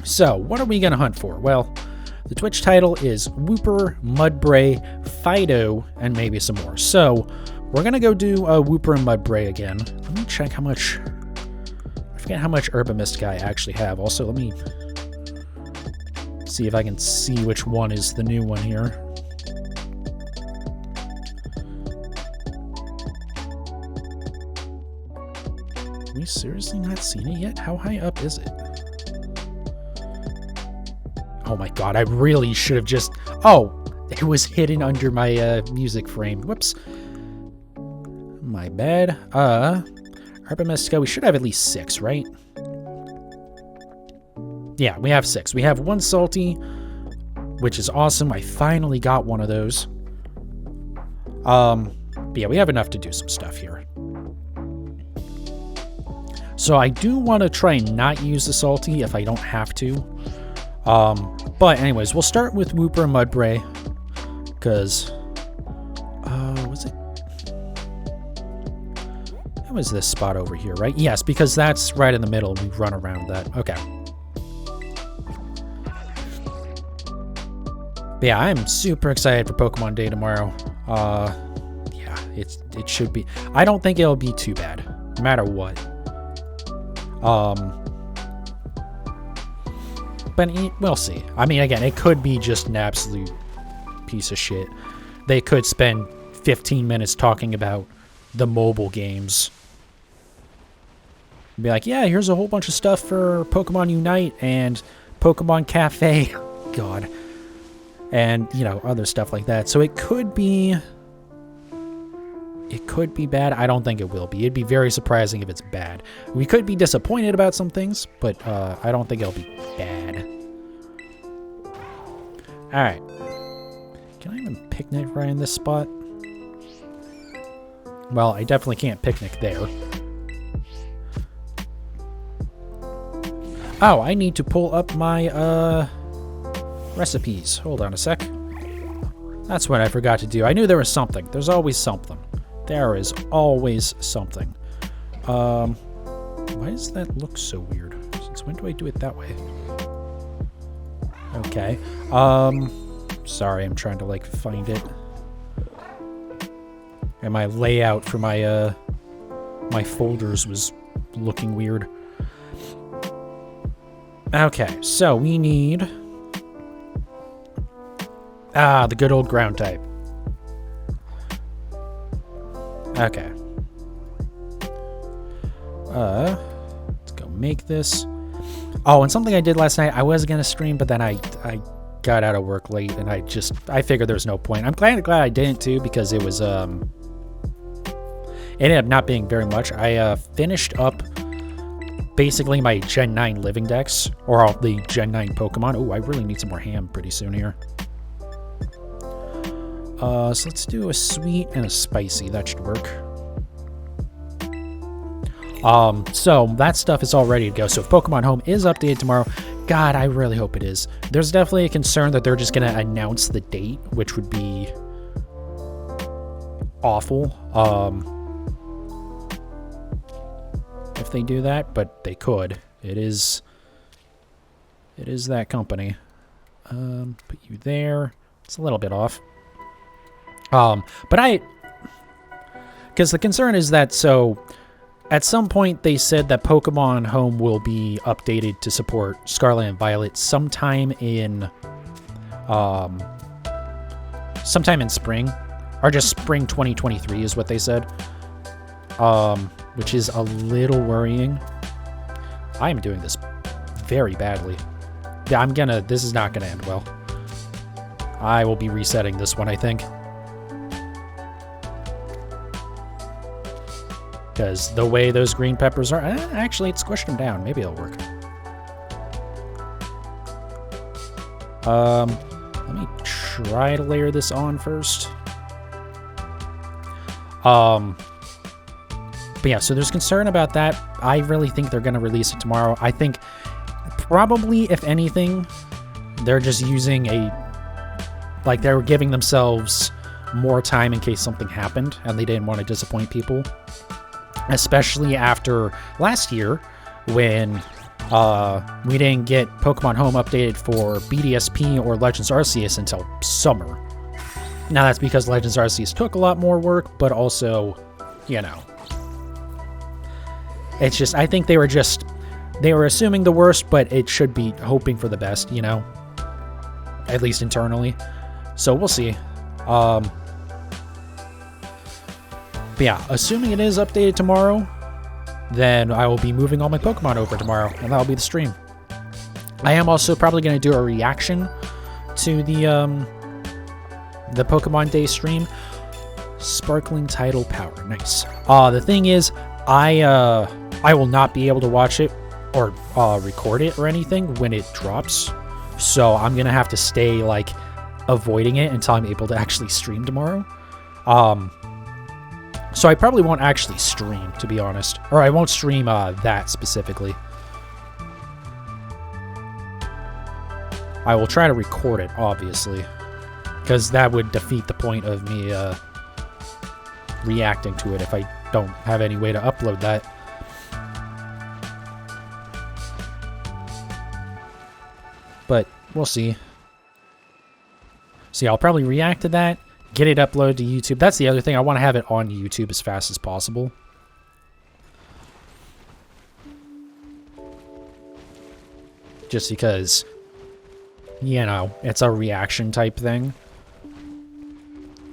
So, what are we going to hunt for? Well, the Twitch title is Wooper, Mudbray, Fidough, and maybe some more. So, we're going to go do Wooper and Mudbray again. Let me check how much... I forget how much Herba Mystica I actually have. Also, let me see if I can see which one is the new one here. Have we seriously not seen it yet? How high up is it? Oh my god, I really should have just... Oh, it was hidden under my music frame. Whoops. My bad. Herba Mystica, we should have at least 6, right? Yeah, we have 6. We have 1 salty, which is awesome. I finally got one of those. But yeah, we have enough to do some stuff here. So I do want to try and not use the salty if I don't have to. But anyways, we'll start with Wooper and Mudbray. Because, was it? It was this spot over here, right? Yes, because that's right in the middle. We run around that. Okay. But yeah, I'm super excited for Pokemon Day tomorrow. Yeah, it should be. I don't think it'll be too bad, no matter what. But we'll see. I mean, again, it could be just an absolute piece of shit. They could spend 15 minutes talking about the mobile games. Be like, yeah, here's a whole bunch of stuff for Pokemon Unite and Pokemon Cafe. God. And, you know, other stuff like that. So it could be... It could be bad. I don't think it will be. It'd be very surprising if it's bad. We could be disappointed about some things, but I don't think it'll be bad. Alright. Can I even picnic right in this spot? Well, I definitely can't picnic there. Oh, I need to pull up my recipes. Hold on a sec. That's what I forgot to do. I knew there was something. There's always something. There is always something. Why does that look so weird? Since when do I do it that way? Okay. Sorry, I'm trying to, like, find it. And my layout for my, my folders was looking weird. Okay, so we need... the good old ground type. Okay. Let's go make this. Oh, and something I did last night, I was gonna stream, but then I got out of work late, and I figured there was no point. I'm glad I didn't too, because it was, it ended up not being very much. I, finished up basically my Gen 9 living dex, or all the Gen 9 Pokemon. Oh, I really need some more ham pretty soon here. So let's do a sweet and a spicy. That should work. So that stuff is all ready to go. So if Pokemon Home is updated tomorrow, God, I really hope it is. There's definitely a concern that they're just going to announce the date, which would be awful. If they do that, but they could. It is that company. Put you there. It's a little bit off. But because the concern is that, so at some point they said that Pokemon Home will be updated to support Scarlet and Violet sometime in spring, or just spring 2023 is what they said. Which is a little worrying. I am doing this very badly. Yeah, this is not gonna end well. I will be resetting this one, I think. Because the way those green peppers are... actually, it squished them down. Maybe it'll work. Let me try to layer this on first. But yeah, so there's concern about that. I really think they're going to release it tomorrow. I think probably, if anything, they're just using like, they were giving themselves more time in case something happened, and they didn't want to disappoint people. Especially after last year, when We didn't get Pokemon Home updated for BDSP or Legends Arceus until summer. Now that's because Legends Arceus took a lot more work, but also, you know, it's just, I think they were assuming the worst, but it should be hoping for the best, you know, at least internally. So we'll see. But yeah, assuming it is updated tomorrow, then I will be moving all my Pokemon over tomorrow, and that'll be the stream. I am also probably going to do a reaction to the Pokemon Day stream. Sparkling Tidal Power, nice. The thing is, I will not be able to watch it or record it or anything when it drops, so I'm gonna have to stay like avoiding it until I'm able to actually stream tomorrow. So I probably won't actually stream, to be honest, or I won't stream that specifically. I will try to record it, obviously, because that would defeat the point of me reacting to it if I don't have any way to upload that. But we'll see. See, I'll probably react to that, get it uploaded to YouTube. That's the other thing. I want to have it on YouTube as fast as possible. Just because, you know, it's a reaction type thing.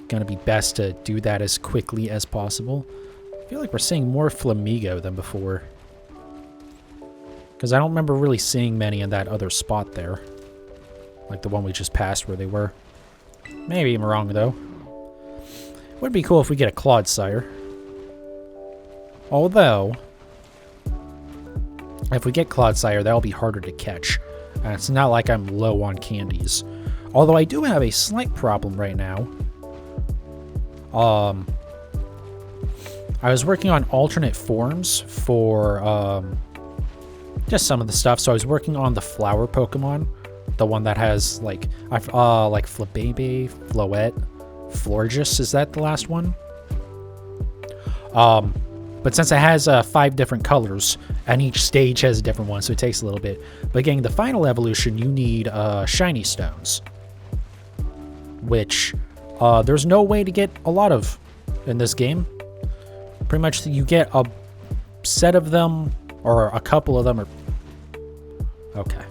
Gonna be best to do that as quickly as possible. I feel like we're seeing more Flamigo than before, because I don't remember really seeing many in that other spot there, like the one we just passed where they were. Maybe I'm wrong though. Would be cool if we get a Clodsire. Although, if we get Clodsire, that'll be harder to catch, and it's not like I'm low on candies. Although I do have a slight problem right now. I was working on alternate forms for just some of the stuff. So I was working on the flower Pokemon, the one that has like Flabebe, Floette, Florges. Is that the last one? But since it has 5 different colors, and each stage has a different one, so it takes a little bit. But getting the final evolution, you need shiny stones, which there's no way to get a lot of in this game. Pretty much you get a set of them, or a couple of them, or okay.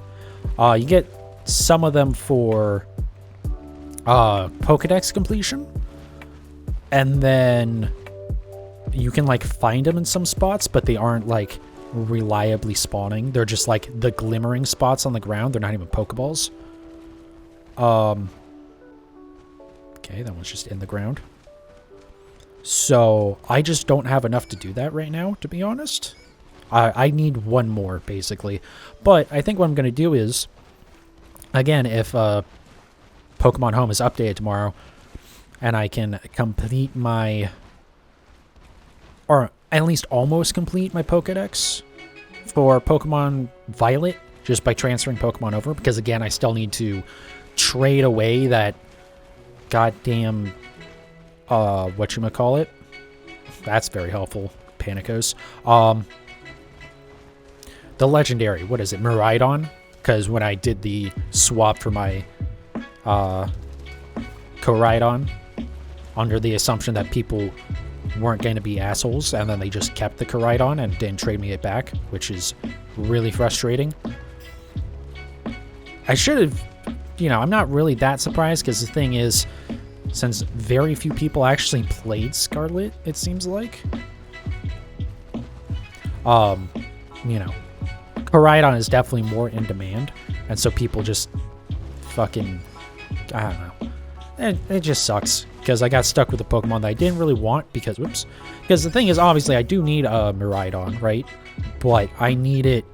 You get some of them for Pokedex completion, and then you can like find them in some spots, but they aren't like reliably spawning. They're just like the glimmering spots on the ground. They're not even Pokeballs. Okay, that one's just in the ground. So I just don't have enough to do that right now, to be honest. I need one more, basically. But I think what I'm going to do is, again, if Pokemon Home is updated tomorrow, and I can complete my, or at least almost complete my Pokedex for Pokemon Violet, just by transferring Pokemon over, because again, I still need to trade away that goddamn, whatchamacallit. That's very helpful, Panicos. The legendary, what is it, Miraidon? Because when I did the swap for my Koraidon, under the assumption that people weren't going to be assholes, and then they just kept the Koraidon and didn't trade me it back, which is really frustrating. I should have, you know, I'm not really that surprised, because the thing is, since very few people actually played Scarlet, it seems like, you know, Koraidon is definitely more in demand, and so people just fucking, I don't know. It just sucks, because I got stuck with a Pokemon that I didn't really want, because, whoops. Because the thing is, obviously, I do need a Miraidon, right? But I need it,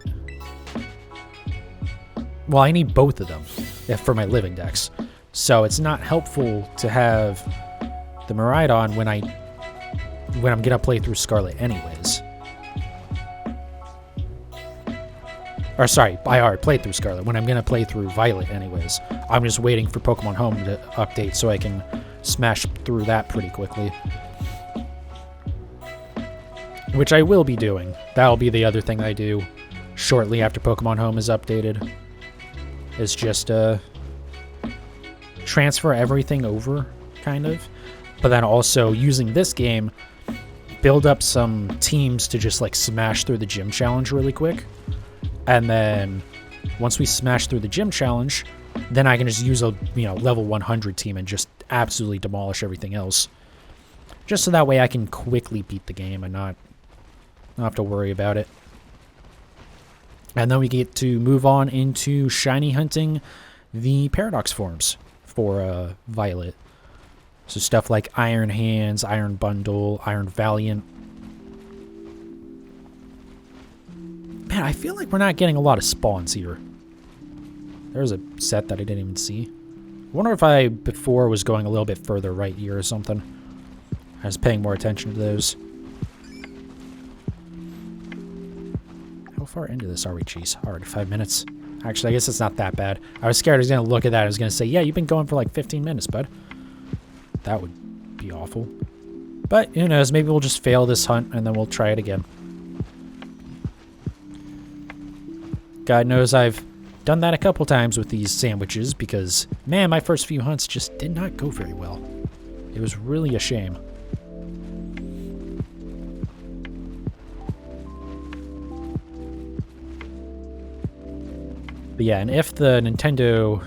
well, I need both of them for my living dex. So it's not helpful to have the Miraidon when I'm gonna play through Scarlet anyways. Or sorry, I already played through Scarlet. When I'm gonna play through Violet anyways. I'm just waiting for Pokemon Home to update so I can smash through that pretty quickly. Which I will be doing. That'll be the other thing I do. shortly after Pokemon Home is updated. Is just transfer everything over, kind of. But then also using this game, build up some teams to just like smash through the gym challenge really quick. And then once we smash through the gym challenge, then I can just use a level 100 team and just absolutely demolish everything else. Just so that way I can quickly beat the game and not have to worry about it. And then we get to move on into shiny hunting the Paradox forms for Violet. So stuff like Iron Hands, Iron Bundle, Iron Valiant. Man, I feel like we're not getting a lot of spawns here. There's a set that I didn't even see. I wonder if I before was going a little bit further right here or something. I was paying more attention to those. How far into this are we? Jeez, already 5 minutes. Actually, I guess it's not that bad. I was scared I was going to look at that. I was going to say, yeah, you've been going for like 15 minutes, bud. That would be awful. But, who knows, maybe we'll just fail this hunt and then we'll try it again. God knows I've done that a couple times with these sandwiches because, man, my first few hunts just did not go very well. It was really a shame. But yeah, and if the Nintendo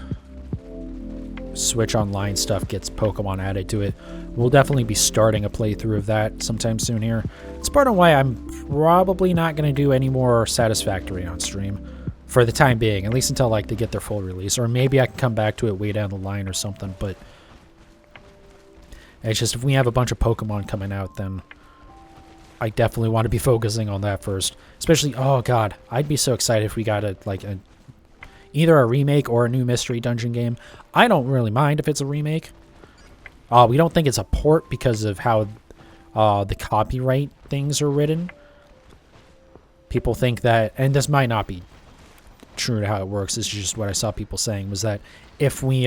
Switch Online stuff gets Pokemon added to it, we'll definitely be starting a playthrough of that sometime soon here. It's part of why I'm probably not going to do any more Satisfactory on stream for the time being, at least until like they get their full release. Or maybe I can come back to it way down the line or something, but it's just if we have a bunch of Pokemon coming out, then I definitely want to be focusing on that first. Especially, oh god, I'd be so excited if we got either a remake or a new mystery dungeon game. I don't really mind if it's a remake. We don't think it's a port because of how the copyright things are written. People think that, and this might not be true to how it works, this is just what I saw people saying, was that if we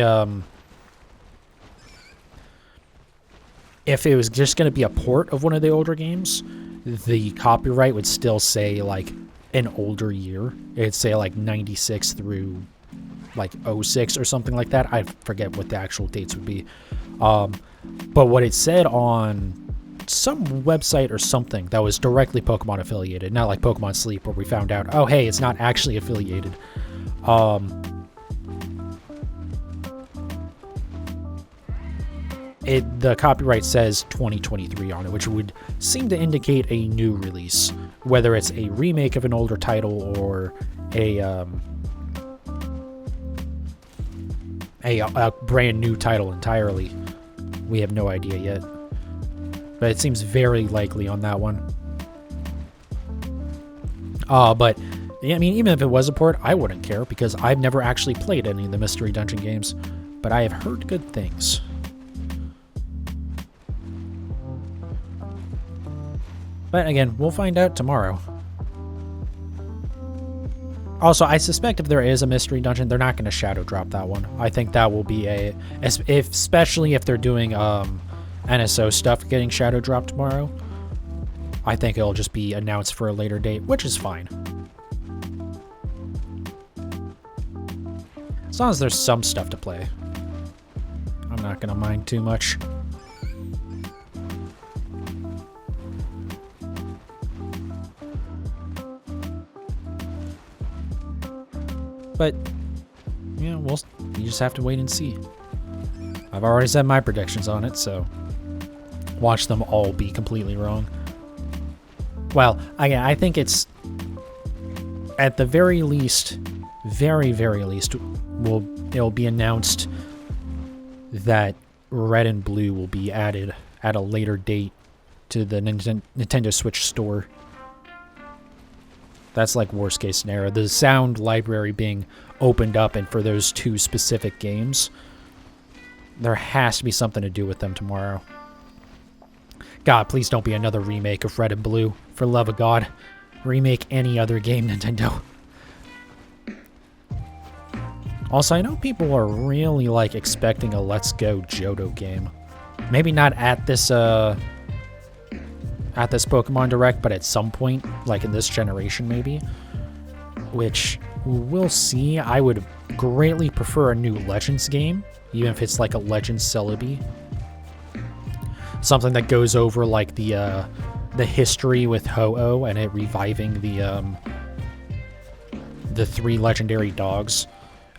if it was just going to be a port of one of the older games, the copyright would still say like an older year. It'd say like 96 through like 06 or something like that. I forget what the actual dates would be. But what it said on some website or something that was directly Pokemon affiliated, not like Pokemon Sleep where we found out, oh hey, it's not actually affiliated. The copyright says 2023 on it, which would seem to indicate a new release, whether it's a remake of an older title or a brand new title entirely. We have no idea yet, but it seems very likely on that one. But yeah, I mean, even if it was a port, I wouldn't care because I've never actually played any of the Mystery Dungeon games, but I have heard good things. But again, we'll find out tomorrow. Also, I suspect if there is a mystery dungeon, they're not going to shadow drop that one. I think that will be especially if they're doing NSO stuff getting shadow dropped tomorrow. I think it'll just be announced for a later date, which is fine. As long as there's some stuff to play, I'm not going to mind too much. But, you know, you just have to wait and see. I've already said my predictions on it, so watch them all be completely wrong. Well, I think it's, at the very least, very, very least, it'll be announced that Red and Blue will be added at a later date to the Nintendo Switch store. That's like worst case scenario. The sound library being opened up and for those two specific games, there has to be something to do with them tomorrow. God, please don't be another remake of Red and Blue. For love of God. Remake any other game, Nintendo. Also, I know people are really like expecting a Let's Go Johto game. Maybe not at this Pokemon Direct, but at some point, like in this generation maybe. which we'll see. I would greatly prefer a new Legends game, even if it's like a Legends Celebi. Something that goes over like the history with Ho-Oh and it reviving the 3 legendary dogs,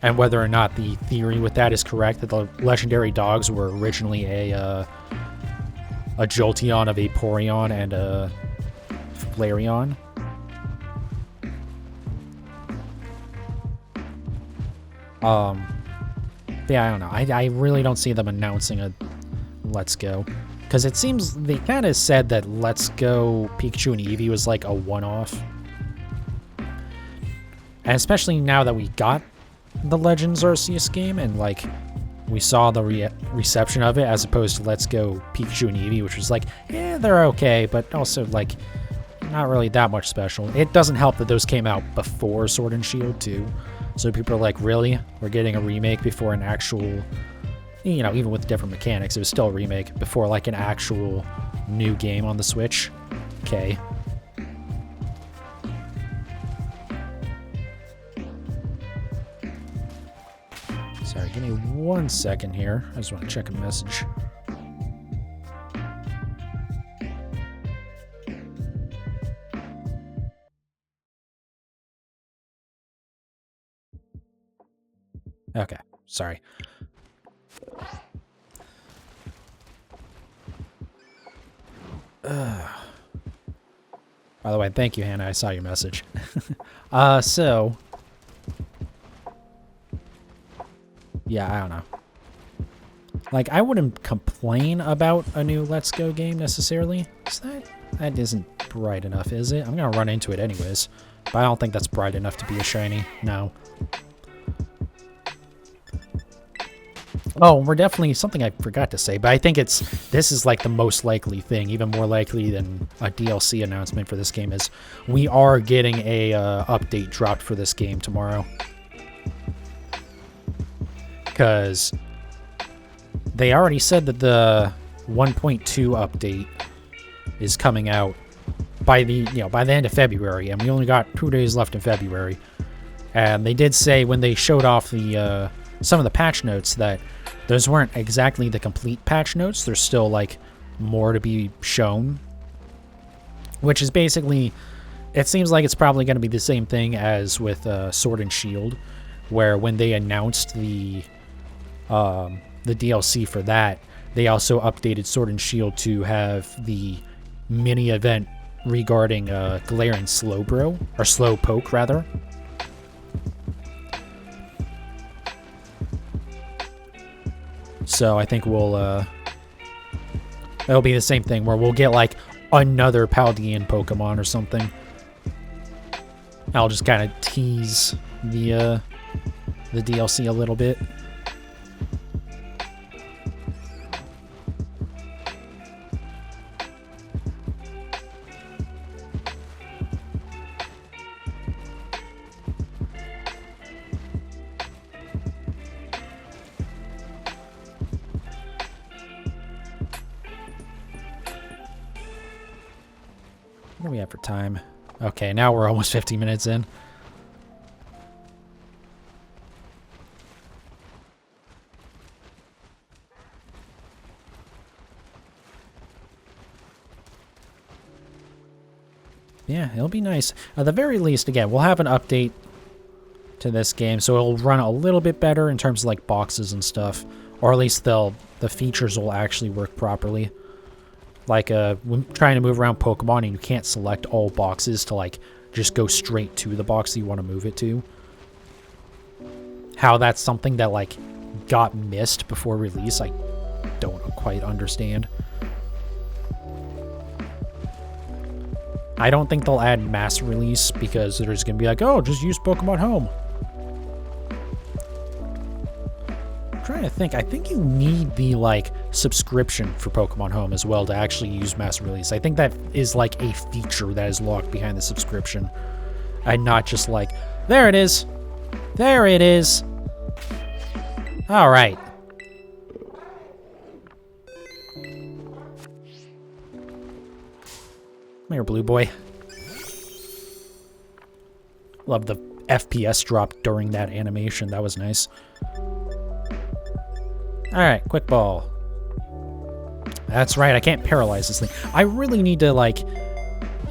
and whether or not the theory with that is correct, that the legendary dogs were originally a Jolteon, a Vaporeon, and a Flareon. Yeah, I don't know. I really don't see them announcing a Let's Go. Because it seems they kind of said that Let's Go Pikachu and Eevee was like a one-off. And especially now that we got the Legends Arceus game and like we saw the reception of it as opposed to Let's Go Pikachu and Eevee, which was like, yeah, they're okay, but also like not really that much special. It doesn't help that those came out before Sword and Shield too. So people are like, really? We're getting a remake before an actual, you know, even with different mechanics, it was still a remake before like an actual new game on the Switch. Okay. Sorry, give me 1 second here. I just want to check a message. Okay, sorry. By the way, thank you, Hannah. I saw your message. So... yeah, I don't know. Like, I wouldn't complain about a new Let's Go game, necessarily. That isn't bright enough, is it? I'm gonna run into it anyways. But I don't think that's bright enough to be a shiny. No. Oh, we're definitely... something I forgot to say, but I think this is like the most likely thing, even more likely than a DLC announcement for this game, is we are getting a update dropped for this game tomorrow. Because they already said that the 1.2 update is coming out by the end of February, and we only got 2 days left in February. And they did say when they showed off the some of the patch notes that those weren't exactly the complete patch notes. There's still like more to be shown, which is basically, it seems like it's probably going to be the same thing as with Sword and Shield, where when they announced the DLC for that, they also updated Sword and Shield to have the mini event regarding Galarian Slowpoke rather. So I think it'll be the same thing where we'll get like another Paldean Pokemon or something. I'll just kind of tease the DLC a little bit. What do we have for time? Okay, now we're almost 50 minutes in. Yeah, it'll be nice. At the very least, again, we'll have an update to this game, so it'll run a little bit better in terms of like boxes and stuff, or at least the features will actually work properly. Like when trying to move around Pokemon and you can't select all boxes to like just go straight to the box that you want to move it to. How that's something that like got missed before release, I don't quite understand. I don't think they'll add mass release because they're just going to be like, oh, just use Pokemon Home. I'm trying to think. I think you need the like subscription for Pokemon Home as well to actually use mass release. I think that is like a feature that is locked behind the subscription. And not just like, there it is. There it is. All right. Come here, blue boy. Love the FPS drop during that animation. That was nice. Alright, quick ball. That's right, I can't paralyze this thing. I really need to, like,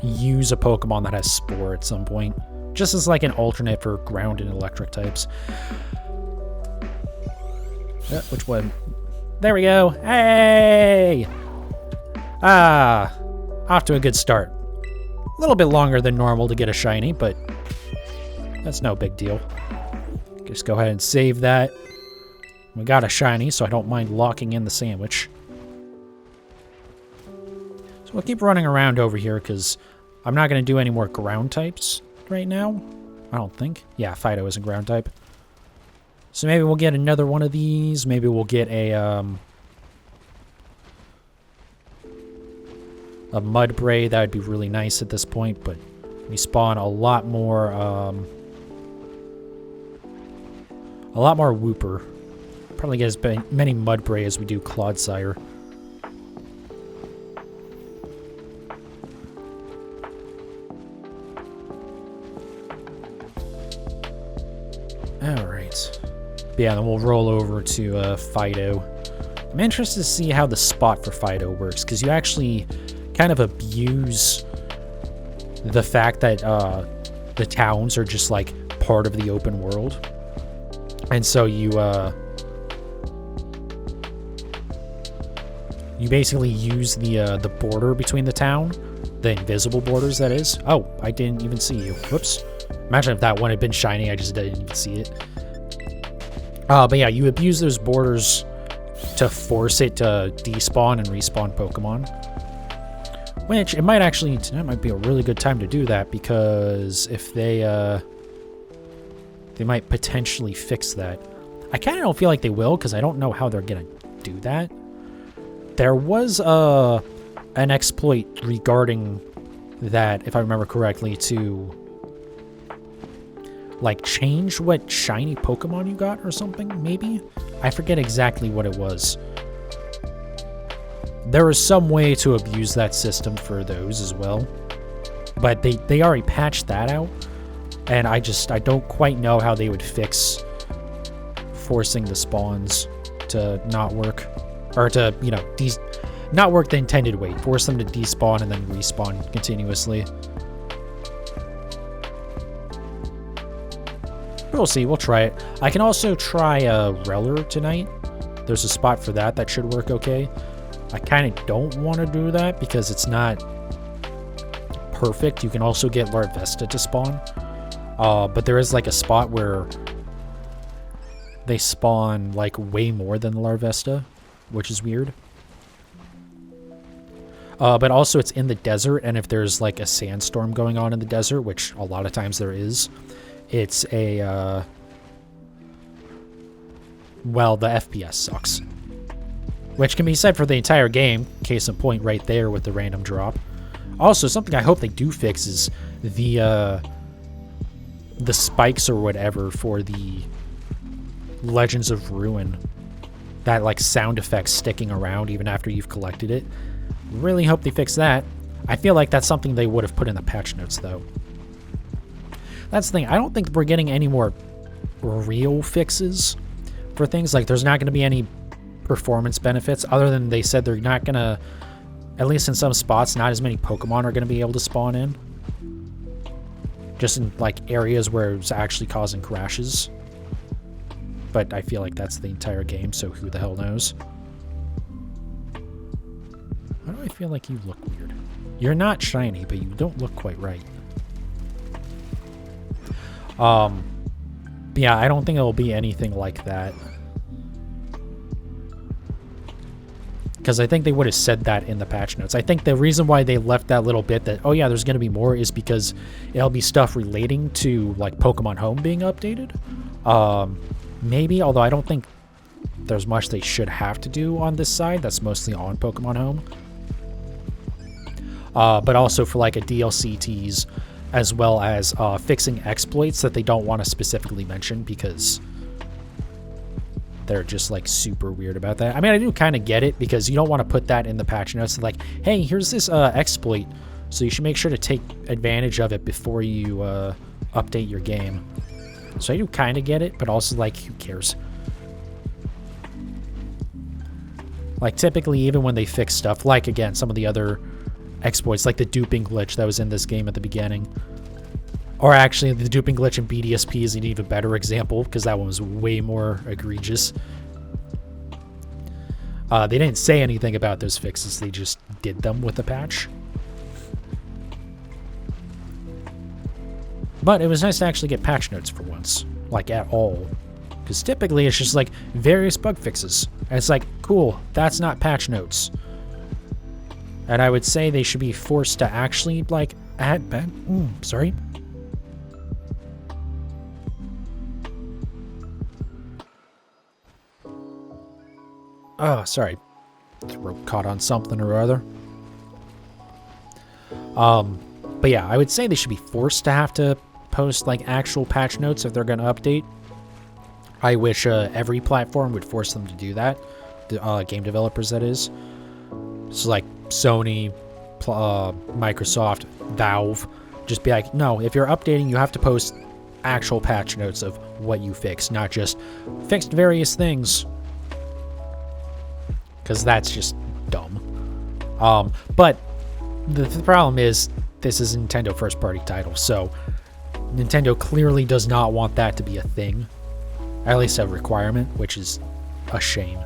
use a Pokemon that has Spore at some point. Just as, like, an alternate for ground and electric types. Which one? There we go. Hey! Ah, off to a good start. A little bit longer than normal to get a shiny, but that's no big deal. Just go ahead and save that. We got a shiny, so I don't mind locking in the sandwich. So we'll keep running around over here, because I'm not going to do any more ground types right now. I don't think. Yeah, Fidough isn't ground type. So maybe we'll get another one of these. Maybe we'll get a Mudbray. That would be really nice at this point, but we spawn a lot more Wooper. Probably get as many Mudbray as we do Clodsire. Alright. Yeah, then we'll roll over to Fidough. I'm interested to see how the spot for Fidough works, because you actually kind of abuse the fact that the towns are just like part of the open world. And so you basically use the border between the town, the invisible borders, that is. Oh, I didn't even see you. Whoops. Imagine if that one had been shiny, I just didn't even see it. But yeah, you abuse those borders to force it to despawn and respawn Pokemon. Which, it might actually, tonight might be a really good time to do that, because if they might potentially fix that. I kind of don't feel like they will, because I don't know how they're going to do that. There was an exploit regarding that, if I remember correctly, to like change what shiny Pokemon you got or something, maybe? I forget exactly what it was. There was some way to abuse that system for those as well. But they already patched that out. And I don't quite know how they would fix forcing the spawns to not work. Or to, you know, not work the intended way. Force them to despawn and then respawn continuously. We'll see, we'll try it. I can also try Rellor tonight. There's a spot for that that should work okay. I kind of don't want to do that because it's not perfect. You can also get Larvesta to spawn. But there is like a spot where they spawn like way more than the Larvesta, which is weird. But also it's in the desert, and if there's like a sandstorm going on in the desert, which a lot of times there is, it's a, well, the FPS sucks. Which can be said for the entire game, case in point right there with the random drop. Also, something I hope they do fix is the spikes or whatever for the Legends of Ruin. That, like, sound effect sticking around even after you've collected it. Really hope they fix that. I feel like that's something they would have put in the patch notes, though. That's the thing. I don't think we're getting any more real fixes for things. Like, there's not going to be any performance benefits, other than they said they're not going to, at least in some spots, not as many Pokemon are going to be able to spawn in. Just in, like, areas where it's actually causing crashes. But I feel like that's the entire game, so who the hell knows? Why do I feel like you look weird? You're not shiny, but you don't look quite right. Yeah, I don't think it'll be anything like that. Because I think they would have said that in the patch notes. I think the reason why they left that little bit that, oh yeah, there's going to be more, is because it'll be stuff relating to, like, Pokemon Home being updated. Maybe, although I don't think there's much they should have to do on this side. That's mostly on Pokemon Home. But also for, like, a DLC tease, as well as fixing exploits that they don't want to specifically mention because they're just, like, super weird about that. I mean, I do kind of get it, because you don't want to put that in the patch notes. Like, hey, here's this exploit, so you should make sure to take advantage of it before you update your game. So I do kind of get it, but also, like, who cares? Like, typically, even when they fix stuff, like, again, some of the other exploits, like the duping glitch that was in this game at the beginning. Or actually, the duping glitch in BDSP is an even better example, because that one was way more egregious. They didn't say anything about those fixes, they just did them with the patch. But it was nice to actually get patch notes for once, like at all. Because typically it's just like various bug fixes. And it's like, cool, that's not patch notes. And I would say they should be forced to actually like add, sorry. Oh, sorry. Throat caught on something or other. But yeah, I would say they should be forced to have to post like actual patch notes if they're going to update. I wish every platform would force them to do that. The game developers, that is. So like Sony, Microsoft, Valve, just be like, no, if you're updating, you have to post actual patch notes of what you fixed, not just fixed various things. Because that's just dumb. But the problem is, this is a Nintendo first-party title, so Nintendo clearly does not want that to be a thing. At least a requirement, which is a shame.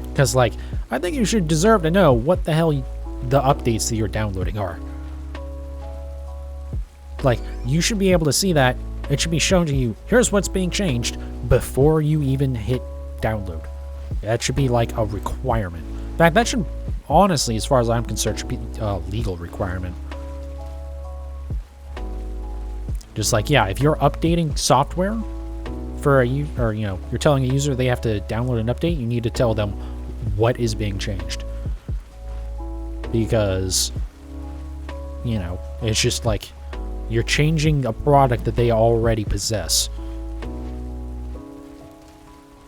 Because, like, I think you should deserve to know what the hell the updates that you're downloading are. Like, you should be able to see that. It should be shown to you, here's what's being changed, before you even hit download. That should be, like, a requirement. In fact, that should, honestly, as far as I'm concerned, should be a legal requirement. Just like, yeah, if you're updating software for a user, or, you know, you're telling a user they have to download an update, you need to tell them what is being changed. Because, you know, it's just like, you're changing a product that they already possess.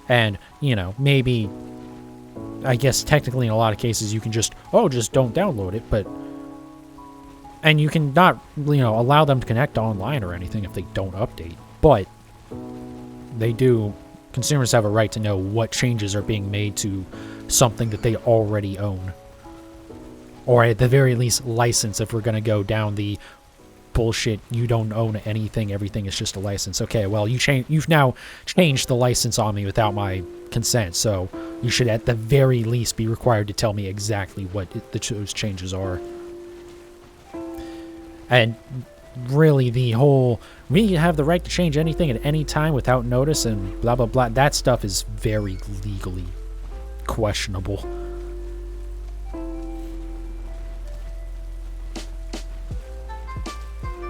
And, you know, maybe, I guess technically in a lot of cases you can just, just don't download it, but, and you can not, you know, allow them to connect online or anything if they don't update, but they do, consumers have a right to know what changes are being made to something that they already own. Or at the very least, license, if we're going to go down the bullshit, you don't own anything, everything is just a license. Okay, well, you've now changed the license on me without my consent, so you should at the very least be required to tell me exactly what those changes are. And really, the whole, we have the right to change anything at any time without notice and blah blah blah, that stuff is very legally questionable.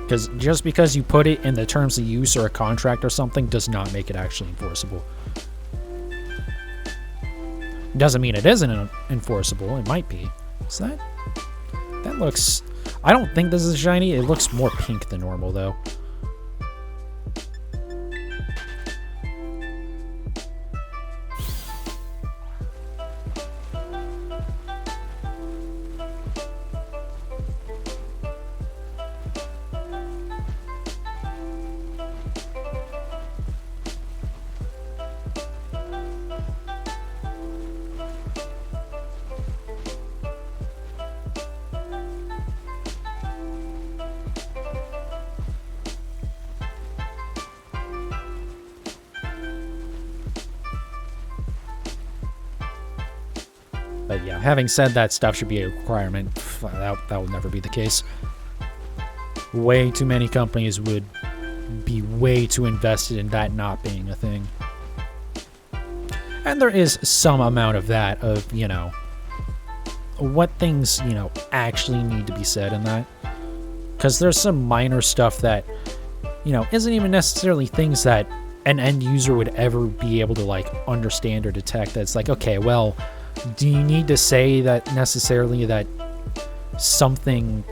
Because just because you put it in the terms of use or a contract or something does not make it actually enforceable. Doesn't mean it isn't enforceable. It might be. Is that? That looks... I don't think this is shiny. It looks more pink than normal, though. But yeah, having said that stuff should be a requirement, that will never be the case. Way too many companies would be way too invested in that not being a thing. And there is some amount of that, of, you know, what things, you know, actually need to be said in that. Because there's some minor stuff that, you know, isn't even necessarily things that an end user would ever be able to, like, understand or detect. That's like, okay, well, do you need to say that necessarily that something,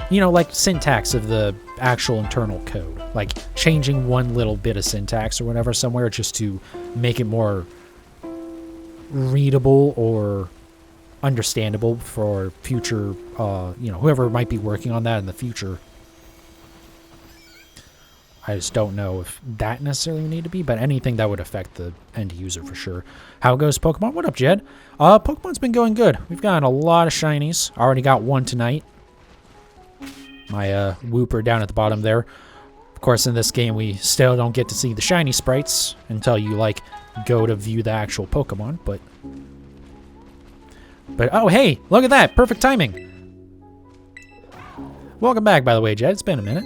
you know, like syntax of the actual internal code, like changing one little bit of syntax or whatever somewhere just to make it more readable or understandable for future, you know, whoever might be working on that in the future. I just don't know if that necessarily need to be, but anything that would affect the end user for sure. How goes Pokemon? What up, Jed? Pokemon's been going good. We've gotten a lot of shinies. Already got one tonight. My Wooper down at the bottom there. Of course, in this game, we still don't get to see the shiny sprites until you, like, go to view the actual Pokemon, but oh, hey, look at that. Perfect timing. Welcome back, by the way, Jed. It's been a minute.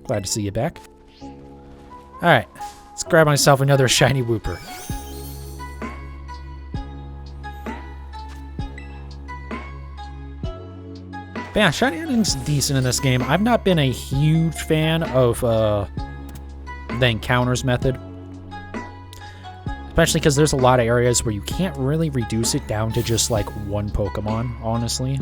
Glad to see you back. Alright, let's grab myself another shiny Wooper. But yeah, shiny ending's decent in this game. I've not been a huge fan of the encounters method. Especially because there's a lot of areas where you can't really reduce it down to just like one Pokemon, honestly.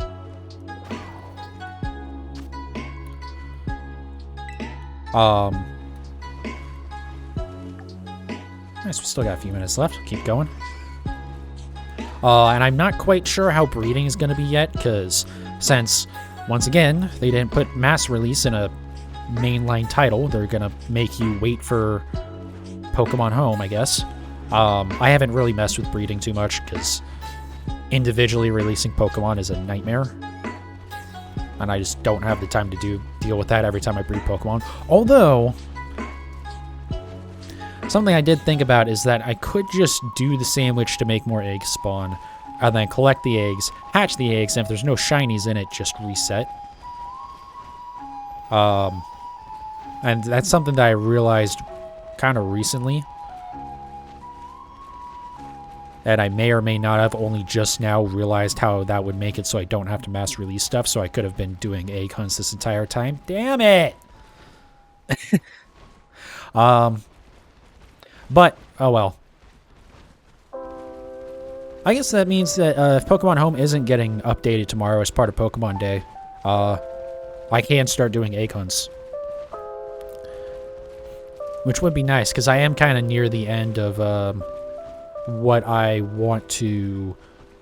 Nice, we still got a few minutes left. Keep going. And I'm not quite sure how breeding is going to be yet, because since, once again, they didn't put mass release in a mainline title, they're going to make you wait for Pokemon Home, I guess. I haven't really messed with breeding too much, because individually releasing Pokemon is a nightmare. And I just don't have the time to deal with that every time I breed Pokemon. Although, something I did think about is that I could just do the sandwich to make more eggs spawn, and then collect the eggs, hatch the eggs, and if there's no shinies in it, just reset. And that's something that I realized kind of recently. And I may or may not have only just now realized how that would make it so I don't have to mass release stuff, so I could have been doing egg hunts this entire time. Damn it! But, oh well. I guess that means that if Pokemon Home isn't getting updated tomorrow as part of Pokemon Day, I can start doing egg hunts. Which would be nice, because I am kind of near the end of what I want to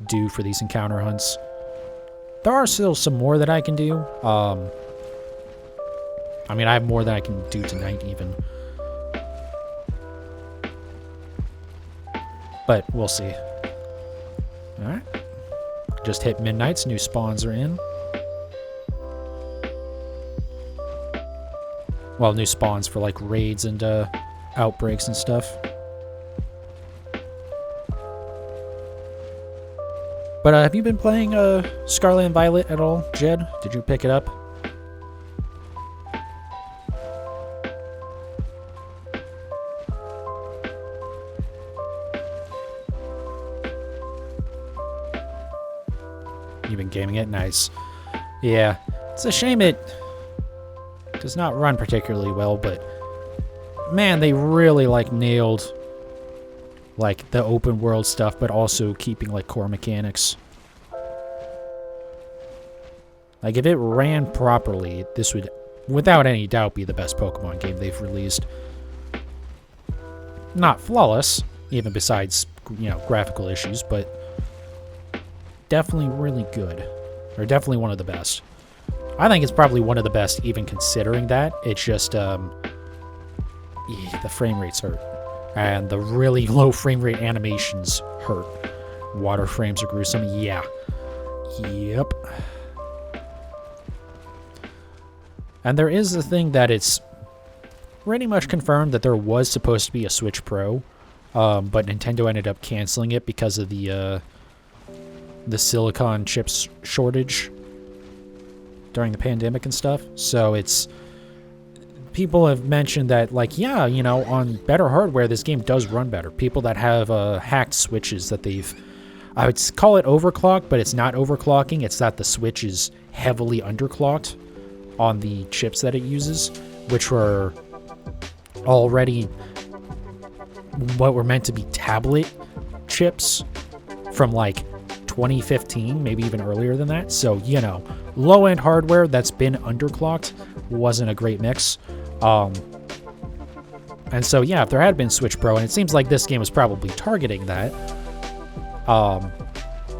do for these encounter hunts. There are still some more that I can do. I mean, I have more than I can do tonight, even. But we'll see. Alright. Just hit midnights, new spawns are in. Well, new spawns for like raids and outbreaks and stuff. But have you been playing Scarlet and Violet at all, Jed? Did you pick it up? You've been gaming it? Nice. Yeah. It's a shame it does not run particularly well, but man, they really like nailed like the open world stuff, but also keeping like core mechanics. Like if it ran properly, this would without any doubt be the best Pokemon game they've released. Not flawless, even besides, you know, graphical issues, but definitely really good. Or definitely one of the best. I think it's probably one of the best even considering that. It's just yeah, the frame rates hurt. And the really low frame rate animations hurt. Water frames are gruesome. Yeah. Yep. And there is the thing that it's pretty much confirmed that there was supposed to be a Switch Pro, but Nintendo ended up canceling it because of the silicon chips shortage during the pandemic and stuff. So it's... People have mentioned that, like, yeah, you know, on better hardware, this game does run better. People that have hacked Switches that they've... I would call it overclocked, but it's not overclocking. It's that the Switch is heavily underclocked on the chips that it uses, which were already what were meant to be tablet chips from, like, 2015, maybe even earlier than that. So, you know, low-end hardware that's been underclocked wasn't a great mix. And so, yeah, if there had been Switch Pro, and it seems like this game was probably targeting that,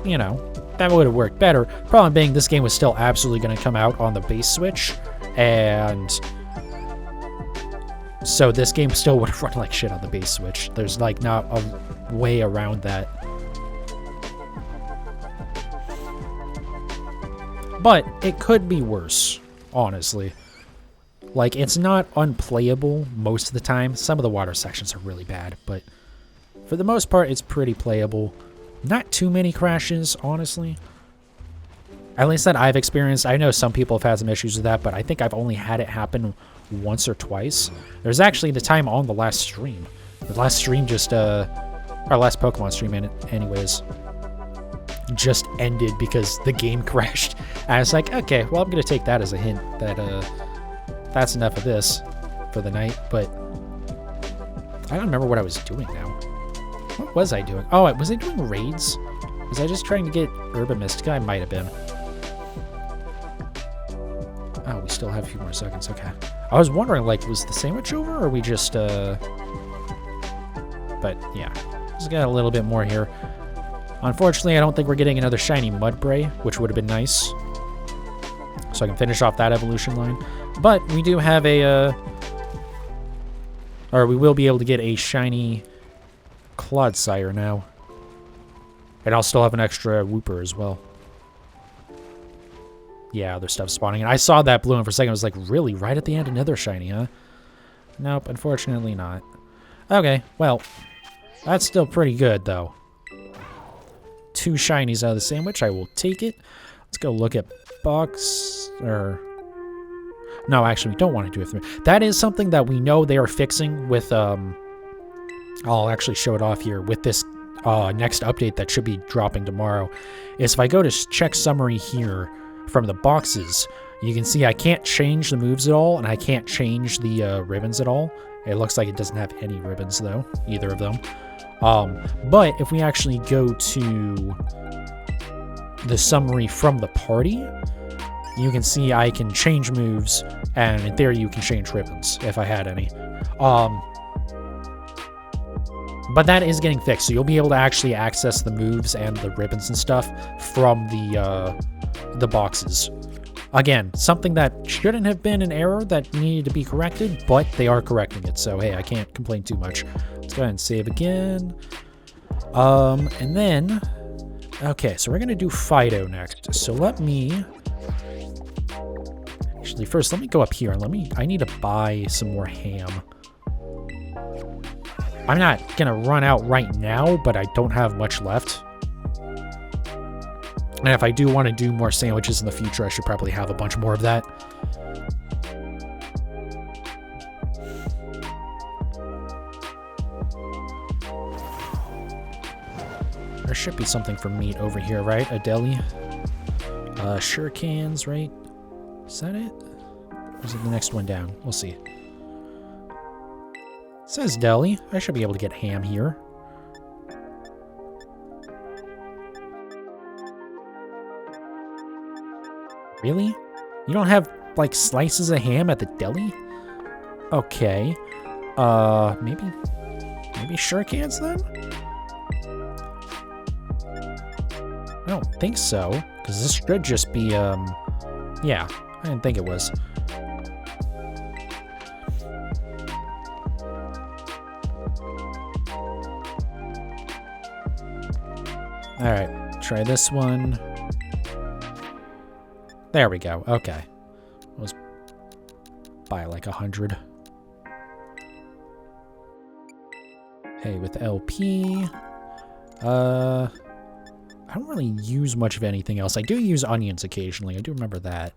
you know, that would have worked better. Problem being, this game was still absolutely going to come out on the base Switch, and So this game still would have run like shit on the base Switch. There's like not a way around that. But it could be worse, honestly. Like, it's not unplayable most of the time. Some of the water sections are really bad, but for the most part, it's pretty playable. Not too many crashes, honestly. At least that I've experienced. I know some people have had some issues with that, but I think I've only had it happen once or twice. There's actually the time on the last stream. The last stream just, our last Pokemon stream, anyways, just ended because the game crashed. And I was like, okay, well, I'm going to take that as a hint that, that's enough of this for the night, but I don't remember what I was doing now. What was I doing? Oh, was I doing raids? Was I just trying to get Urban Mystica? I might have been. Oh, we still have a few more seconds. Okay. I was wondering, like, was the sandwich over, or we just, But, yeah. Just got a little bit more here. Unfortunately, I don't think we're getting another shiny Mudbray, which would have been nice. So I can finish off that evolution line. But we do have a, or we will be able to get a shiny Clodsire now. And I'll still have an extra Wooper as well. Yeah, other stuff spawning. And I saw that blue, and for a second I was like, really? Right at the end, another shiny, huh? Nope, unfortunately not. Okay, well, that's still pretty good, though. 2 shinies out of the sandwich. I will take it. Let's go look at box, or... No, actually, we don't want to do it through. That is something that we know they are fixing with, I'll actually show it off here with this next update that should be dropping tomorrow. Is if I go to check summary here from the boxes, you can see I can't change the moves at all, and I can't change the ribbons at all. It looks like it doesn't have any ribbons, though, either of them. But if we actually go to the summary from the party, you can see I can change moves, and in theory you can change ribbons if I had any. But that is getting fixed, so you'll be able to actually access the moves and the ribbons and stuff from the boxes. Again, something that shouldn't have been an error that needed to be corrected, but they are correcting it, so hey, I can't complain too much. Let's go ahead and save again. And then... Okay, so we're going to do Fidough next. So let me... Actually, first, let me go up here and I need to buy some more ham. I'm not gonna run out right now, but I don't have much left. And if I do want to do more sandwiches in the future, I should probably have a bunch more of that. There should be something for meat over here, right? A deli. Shurikens, right? Is that it? Or is it the next one down? We'll see. It says deli. I should be able to get ham here. Really? You don't have, like, slices of ham at the deli? Okay. Maybe Shurikens then? I don't think so, because this should just be, yeah, I didn't think it was. Alright, try this one. There we go, okay. Let's buy like 100. Hey, with LP, I don't really use much of anything else. I do use onions occasionally. I do remember that.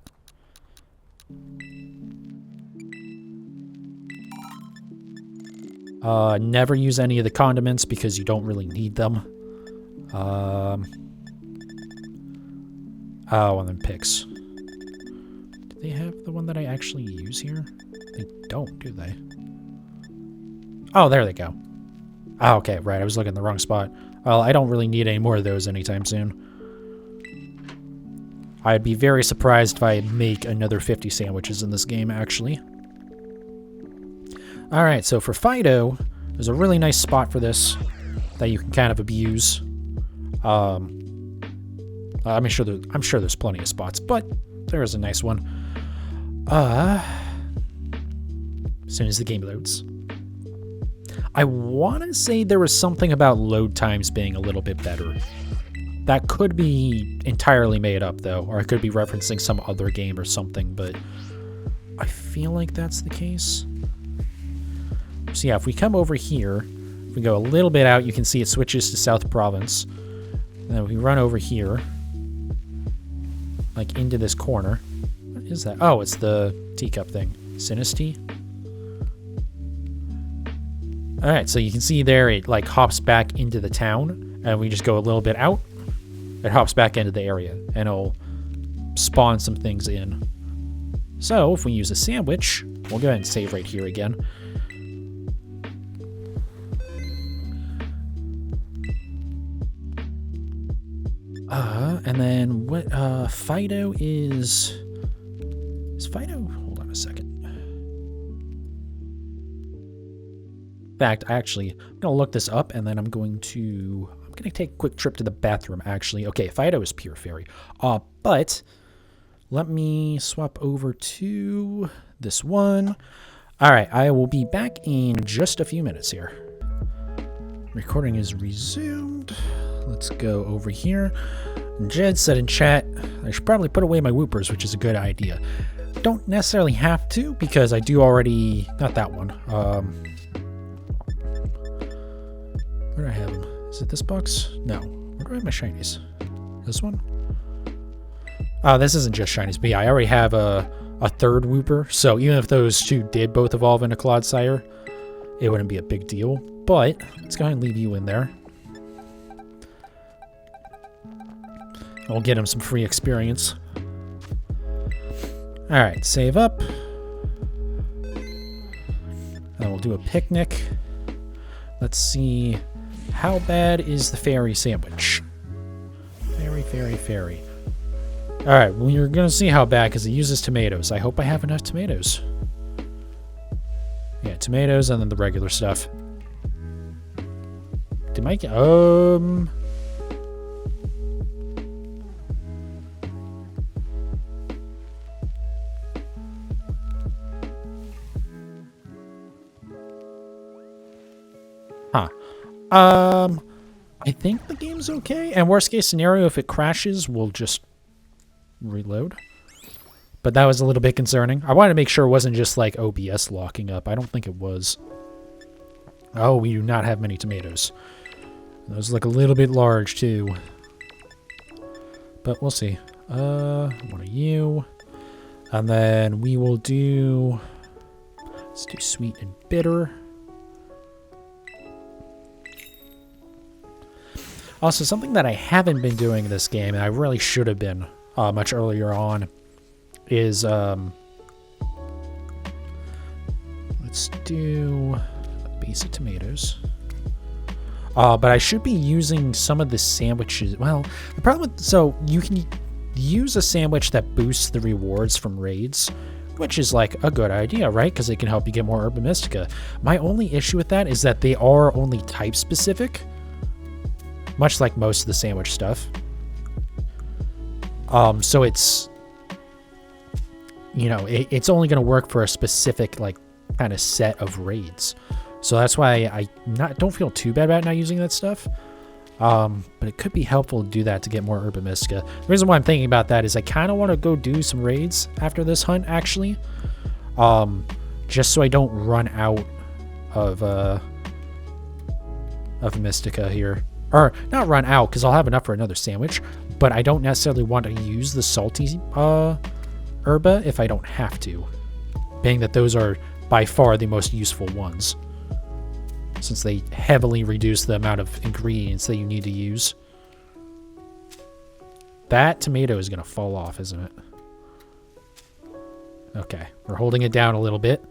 Never use any of the condiments because you don't really need them. Oh, and then picks. Do they have the one that I actually use here? They don't, do they? Oh, there they go. Oh, okay, right. I was looking in the wrong spot. Well, I don't really need any more of those anytime soon. I'd be very surprised if I make another 50 sandwiches in this game, actually. Alright, so for Fidough, there's a really nice spot for this that you can kind of abuse. I'm sure there's plenty of spots, but there is a nice one. as soon as the game loads. I want to say there was something about load times being a little bit better. That could be entirely made up, though, or I could be referencing some other game or something, but I feel like that's the case. So yeah, if we come over here, if we go a little bit out, you can see it switches to South Province. And then we run over here, like into this corner. What is that? Oh, it's the teacup thing. Sinisty. Alright, so you can see there it like hops back into the town, and we just go a little bit out. It hops back into the area, and it'll spawn some things in. So, if we use a sandwich, we'll go ahead and save right here again. And then what, Fidough is Fidough? Hold on a second. In fact, I'm going to look this up, and then I'm going to take a quick trip to the bathroom, actually. Okay, Fidough is pure fairy. But let me swap over to this one. All right, I will be back in just a few minutes here. Recording is resumed. Let's go over here. Jed said in chat, I should probably put away my Woopers, which is a good idea. Don't necessarily have to, because I do already... Not that one. Where do I have them? Is it this box? No. Where do I have my shinies? This one? Oh, this isn't just shinies, but yeah, I already have a third Wooper, so even if those two did both evolve into Clodsire, it wouldn't be a big deal. But let's go ahead and leave you in there. We'll get him some free experience. Alright, save up. And we'll do a picnic. Let's see. How bad is the fairy sandwich? Fairy. Alright, well, you're going to see how bad because it uses tomatoes. I hope I have enough tomatoes. Yeah, tomatoes and then the regular stuff. Did my... I think the game's okay. And worst case scenario, if it crashes, we'll just reload. But that was a little bit concerning. I wanted to make sure it wasn't just like OBS locking up. I don't think it was. Oh, we do not have many tomatoes. Those look a little bit large too. But we'll see. One of you. And then we will do... Let's do sweet and bitter. Also, something that I haven't been doing in this game, and I really should have been much earlier on, is, let's do a base of tomatoes. But I should be using some of the sandwiches. Well, the problem with, so you can use a sandwich that boosts the rewards from raids, which is like a good idea, right? Because it can help you get more Herba Mystica. My only issue with that is that they are only type specific. Much like most of the sandwich stuff. So it's, you know, it's only going to work for a specific, like, kind of set of raids. So that's why I don't feel too bad about not using that stuff. But it could be helpful to do that to get more Herba Mystica. The reason why I'm thinking about that is I kind of want to go do some raids after this hunt, actually. Just so I don't run out of Mystica here. Or, not run out, because I'll have enough for another sandwich, but I don't necessarily want to use the salty herba if I don't have to, being that those are by far the most useful ones, since they heavily reduce the amount of ingredients that you need to use. That tomato is going to fall off, isn't it? Okay, we're holding it down a little bit.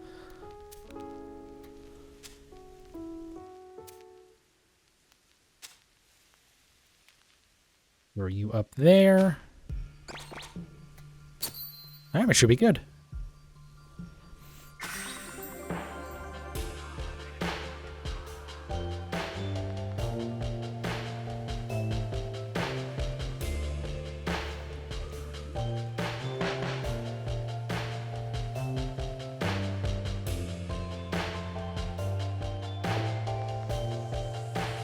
Were you up there? Alright, it should be good.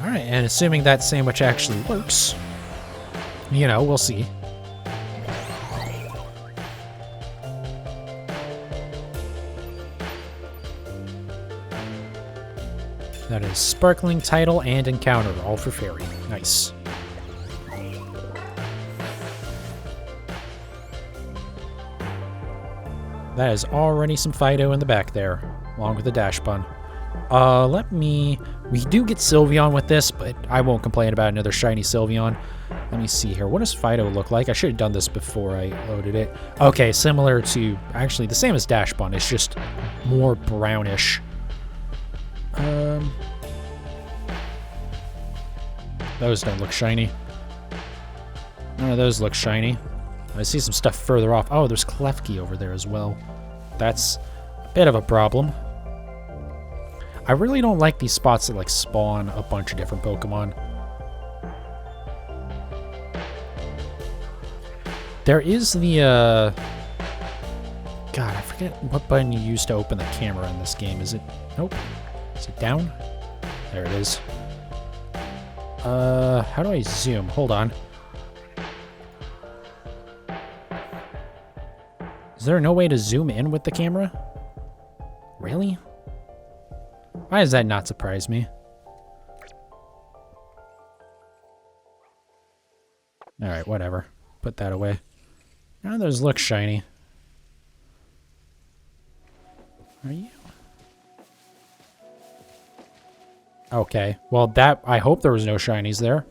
Alright, and assuming that sandwich actually works, you know, we'll see. That is sparkling, title, and encounter, all for fairy. Nice. That is already some Fidough in the back there, along with the Dashbun. We do get Sylveon with this, but I won't complain about another shiny Sylveon. Let me see here. What does Fidough look like? I should have done this before I loaded it. Okay, similar to, actually, the same as Dashbun. It's just more brownish. Those don't look shiny. None of those look shiny. I see some stuff further off. Oh, there's Klefki over there as well. That's a bit of a problem. I really don't like these spots that, like, spawn a bunch of different Pokemon. There is the, God, I forget what button you use to open the camera in this game. Is it... Nope. Is it down? There it is. How do I zoom? Hold on. Is there no way to zoom in with the camera? Really? Why does that not surprise me? Alright, whatever. Put that away. None of those look shiny. Are you? Okay. Well, that... I hope there was no shinies there.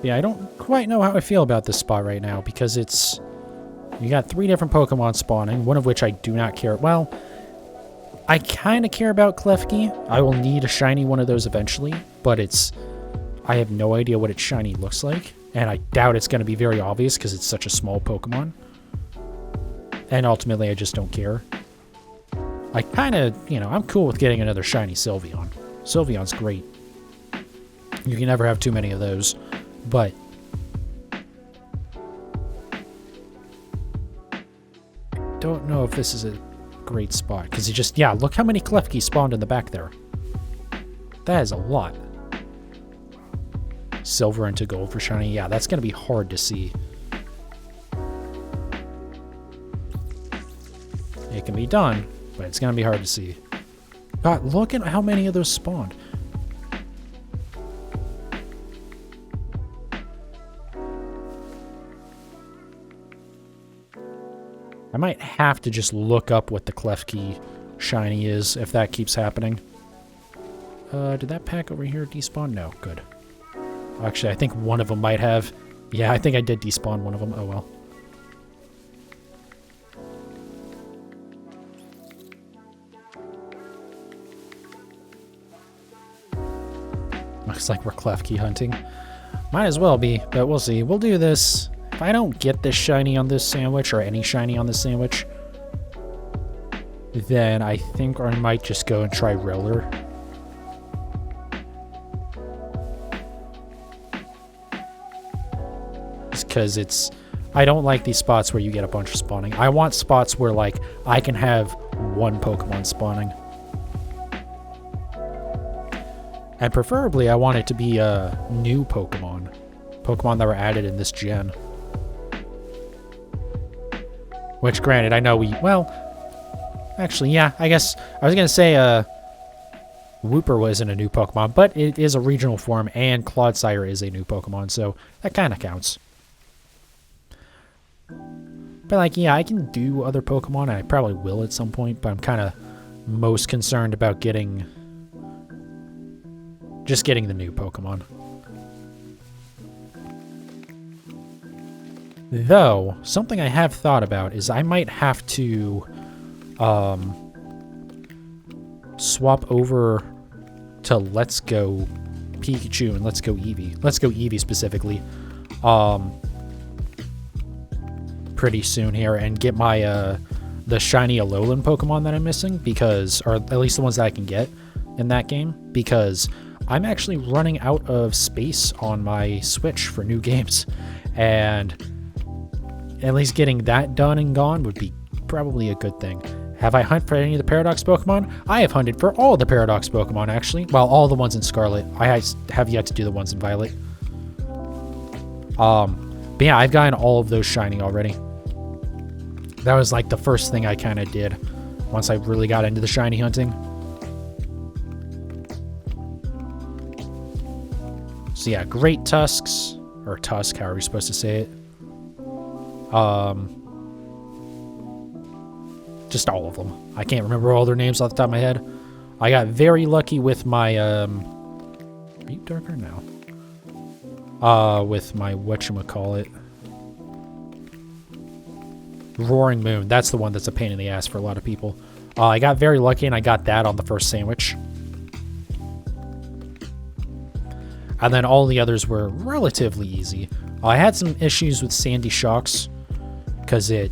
Yeah, I don't quite know how I feel about this spot right now, because it's... You got 3 different Pokemon spawning, one of which I do not care... Well, I kind of care about Klefki. I will need a shiny one of those eventually, but it's... I have no idea what its shiny looks like, and I doubt it's going to be very obvious because it's such a small Pokemon. And ultimately, I just don't care. I kind of, you know, I'm cool with getting another shiny Sylveon. Sylveon's great. You can never have too many of those. But I don't know if this is a great spot. Because you just, yeah, look how many Klefki spawned in the back there. That is a lot. Silver into gold for shiny. Yeah, that's going to be hard to see. It can be done, but it's going to be hard to see. God, look at how many of those spawned. I might have to just look up what the Klefki shiny is if that keeps happening. Did that pack over here despawn? No, good. Actually, I think one of them might have. Yeah, I think I did despawn one of them. Oh, well. Looks like we're Klefki hunting. Might as well be, but we'll see. We'll do this. If I don't get this shiny on this sandwich, or any shiny on this sandwich, then I think I might just go and try Rellor. Just because it's... I don't like these spots where you get a bunch of spawning. I want spots where, like, I can have one Pokemon spawning. And preferably, I want it to be a new Pokemon. Pokemon that were added in this gen. Which, granted, I know we... Well, actually, yeah, I guess... I was going to say, Wooper wasn't a new Pokemon, but it is a regional form, and Clodsire is a new Pokemon, so that kind of counts. But, like, yeah, I can do other Pokemon, and I probably will at some point, but I'm kind of most concerned about getting... Just getting the new Pokemon. Though, something I have thought about is I might have to swap over to Let's Go Pikachu and Let's Go Eevee. Let's Go Eevee specifically. Pretty soon here and get my the shiny Alolan Pokemon that I'm missing, because, or at least the ones that I can get in that game, because I'm actually running out of space on my Switch for new games, and at least getting that done and gone would be probably a good thing. Have I hunted for any of the Paradox Pokemon? I have hunted for all the Paradox Pokemon, actually. Well, all the ones in Scarlet. I have yet to do the ones in Violet. But yeah, I've gotten all of those shiny already. That was like the first thing I kind of did once I really got into the shiny hunting. So yeah, Great Tusks, or Tusk, how are we supposed to say it? Just all of them. I can't remember all their names off the top of my head. I got very lucky with my, are you darker now? With my, whatchamacallit. Roaring Moon. That's the one that's a pain in the ass for a lot of people. I got very lucky and I got that on the first sandwich. And then all the others were relatively easy. I had some issues with Sandy Shocks because it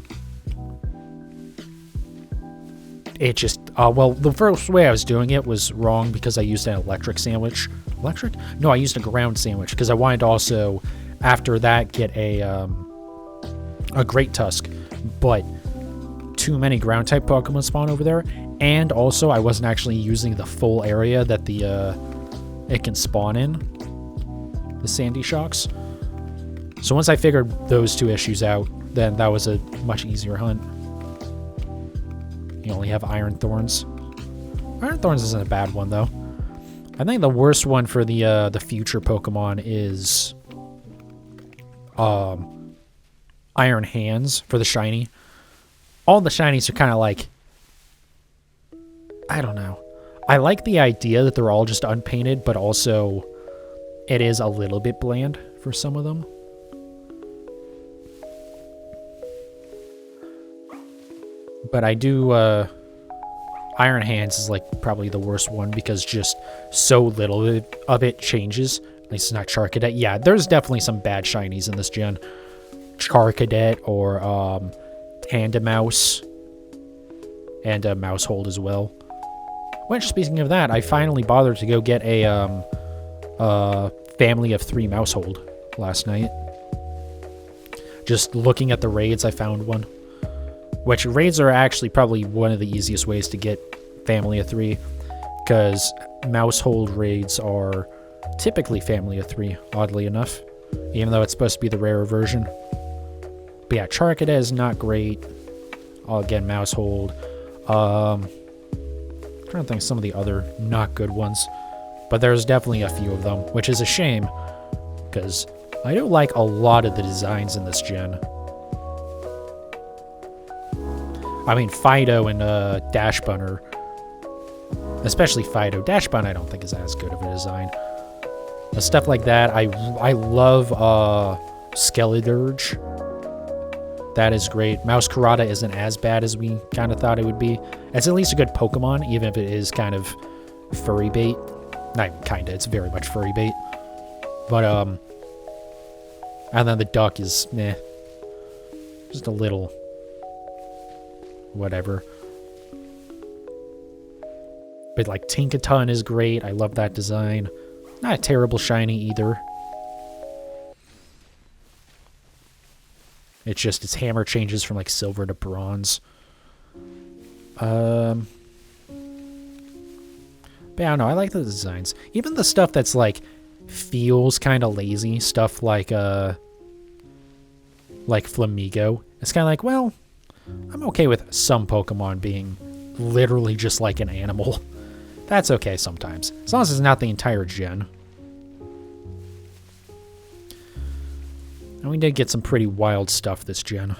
just, well, the first way I was doing it was wrong because I used an electric sandwich. Electric? No, I used a ground sandwich because I wanted to also, after that, get a Great Tusk. But too many ground type Pokemon spawn over there. And also, I wasn't actually using the full area that it can spawn in. The Sandy Shocks. So once I figured those two issues out, then that was a much easier hunt. You only have Iron Thorns. Iron Thorns isn't a bad one, though. I think the worst one for the future Pokemon is Iron Hands for the shiny. All the shinies are kind of like, I don't know. I like the idea that they're all just unpainted, but also it is a little bit bland for some of them. But I do, Iron Hands is like probably the worst one because just so little of it changes. At least it's not Charcadet. Yeah, there's definitely some bad shinies in this gen. Charcadet or Tandemouse and a Mousehold as well. Which, speaking of that, I finally bothered to go get a family of 3 Mousehold last night. Just looking at the raids, I found one. Which raids are actually probably one of the easiest ways to get family of 3, because Mousehold raids are typically family of 3, oddly enough, even though it's supposed to be the rarer version. But yeah, Charcadet is not great. Again, Mousehold. I'm trying to think of some of the other not good ones, but there's definitely a few of them, which is a shame, because I do like a lot of the designs in this gen. I mean, Fidough and Dashbun are... Especially Fidough. Dashbun I don't think is as good of a design. But stuff like that. I love Skeledirge. That is great. Mousecurata isn't as bad as we kind of thought it would be. It's at least a good Pokemon, even if it is kind of furry bait. Not even kind of, it's very much furry bait. But, and then the duck is, meh. Just a little... whatever. But like Tinkaton is great. I love that design. Not a terrible shiny either. It's just its hammer changes from like silver to bronze. But yeah, I don't know. I like the designs. Even the stuff that's like feels kind of lazy. Stuff like Flamigo. It's kind of like, well, I'm okay with some Pokemon being literally just like an animal. That's okay sometimes. As long as it's not the entire gen. And we did get some pretty wild stuff this gen.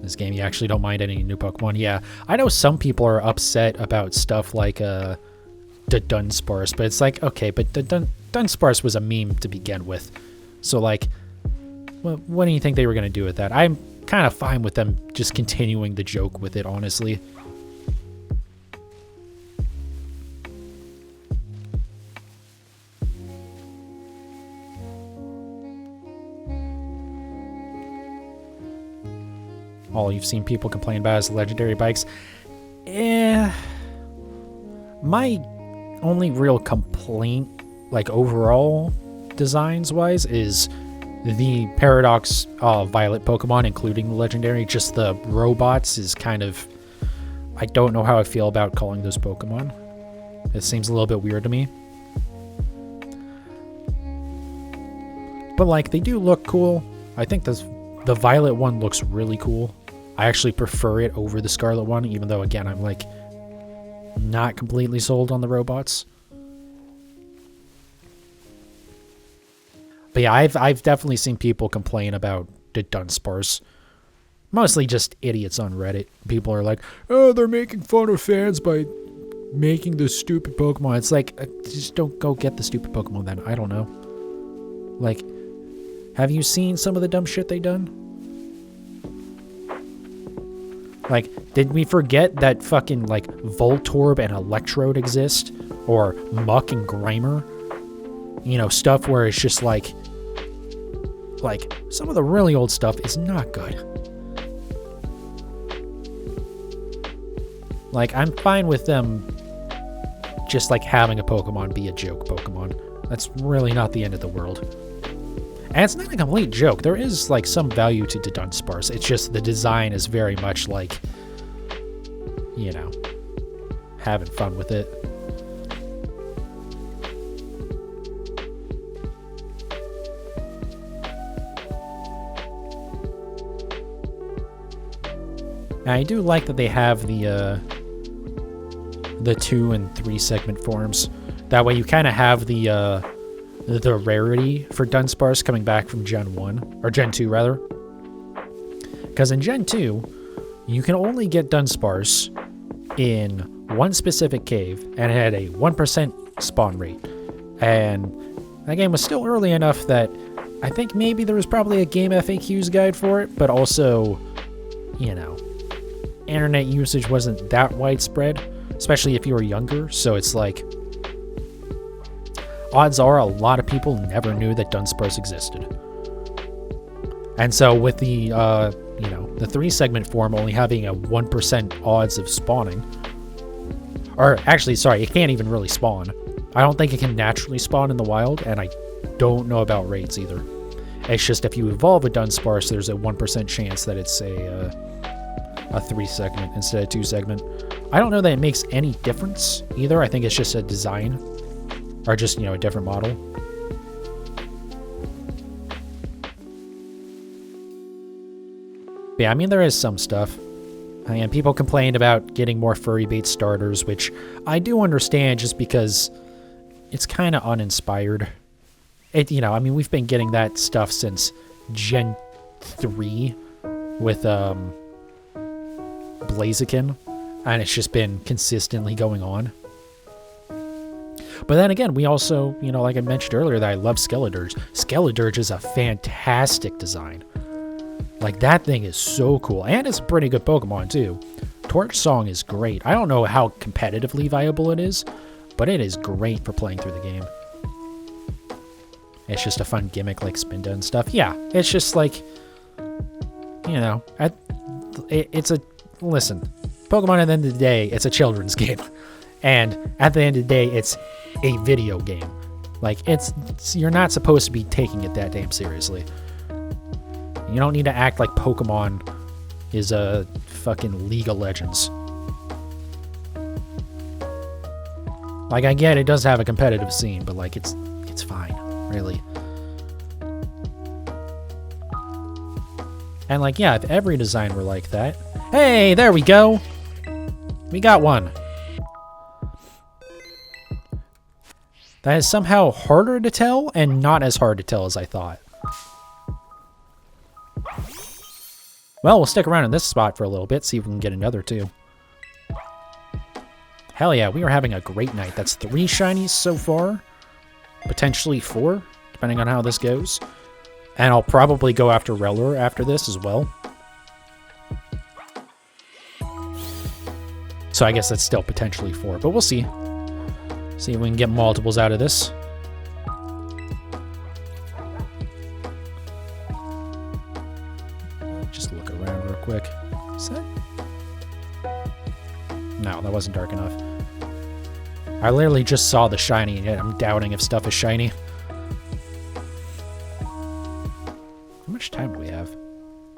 This game, you actually don't mind any new Pokemon. Yeah, I know some people are upset about stuff like the Dunsparce, but it's like, okay, but the Dunsparce was a meme to begin with. So like... what do you think they were going to do with that? I'm kind of fine with them just continuing the joke with it, honestly. All you've seen people complain about is legendary bikes. My only real complaint, like overall designs-wise, is the Paradox Violet Pokemon, including the legendary, just the robots, is kind of... I don't know how I feel about calling those Pokemon. It seems a little bit weird to me. But, like, they do look cool. I think the Violet one looks really cool. I actually prefer it over the Scarlet one, even though, again, I'm, like, not completely sold on the robots. But yeah, I've definitely seen people complain about the Dunsparce. Mostly just idiots on Reddit. People are like, oh, they're making fun of fans by making the stupid Pokemon. It's like, just don't go get the stupid Pokemon then. I don't know. Like, have you seen some of the dumb shit they done? Like, did we forget that fucking, like, Voltorb and Electrode exist? Or Muck and Grimer? You know, stuff where it's just like, some of the really old stuff is not good. Like, I'm fine with them just, like, having a Pokemon be a joke Pokemon. That's really not the end of the world. And it's not a complete joke. There is, like, some value to the Dunsparce. It's just the design is very much like, you know, having fun with it. I do like that they have the 2 and 3 segment forms. That way you kind of have the rarity for Dunsparce coming back from Gen 1, or Gen 2 rather. Because in Gen 2, you can only get Dunsparce in one specific cave, and it had a 1% spawn rate. And that game was still early enough that I think maybe there was probably a game FAQs guide for it, but also, you know, internet usage wasn't that widespread, especially if you were younger, so it's like, odds are a lot of people never knew that Dunsparce existed. And so with the, you know, the 3 segment form only having a 1% odds of spawning, or actually, sorry, it can't even really spawn. I don't think it can naturally spawn in the wild, and I don't know about rates either. It's just if you evolve a Dunsparce, there's a 1% chance that it's a 3 segment instead of 2 segment. I don't know that it makes any difference either. I think it's just a design, or just, you know, a different model. But yeah, I mean, there is some stuff. And people complain about getting more furry bait starters, which I do understand just because it's kind of uninspired. You know, I mean, we've been getting that stuff since Gen 3 with Blaziken, and it's just been consistently going on. But then again, we also, you know, like I mentioned earlier, that I love Skeledirge. Skeledirge is a fantastic design. Like, that thing is so cool, and it's a pretty good Pokemon too. Torch Song is great. I don't know how competitively viable it is, but it is great for playing through the game. It's just a fun gimmick like Spinda and stuff. Yeah, it's just like, you know, it's a... Listen, Pokemon at the end of the day, it's a children's game. And at the end of the day, it's a video game. Like, you're not supposed to be taking it that damn seriously. You don't need to act like Pokemon is a fucking League of Legends. Like, I get it does have a competitive scene, but like, it's fine, really. And like, yeah, if every design were like that... Hey, there we go! We got one. That is somehow harder to tell and not as hard to tell as I thought. Well, we'll stick around in this spot for a little bit, see if we can get another too. Hell yeah, we are having a great night. That's 3 shinies so far. Potentially 4, depending on how this goes. And I'll probably go after Rellor after this as well. So I guess that's still potentially 4, but we'll see. See if we can get multiples out of this. Just look around real quick. Is that? No, that wasn't dark enough. I literally just saw the shiny, and I'm doubting if stuff is shiny. much time do we have?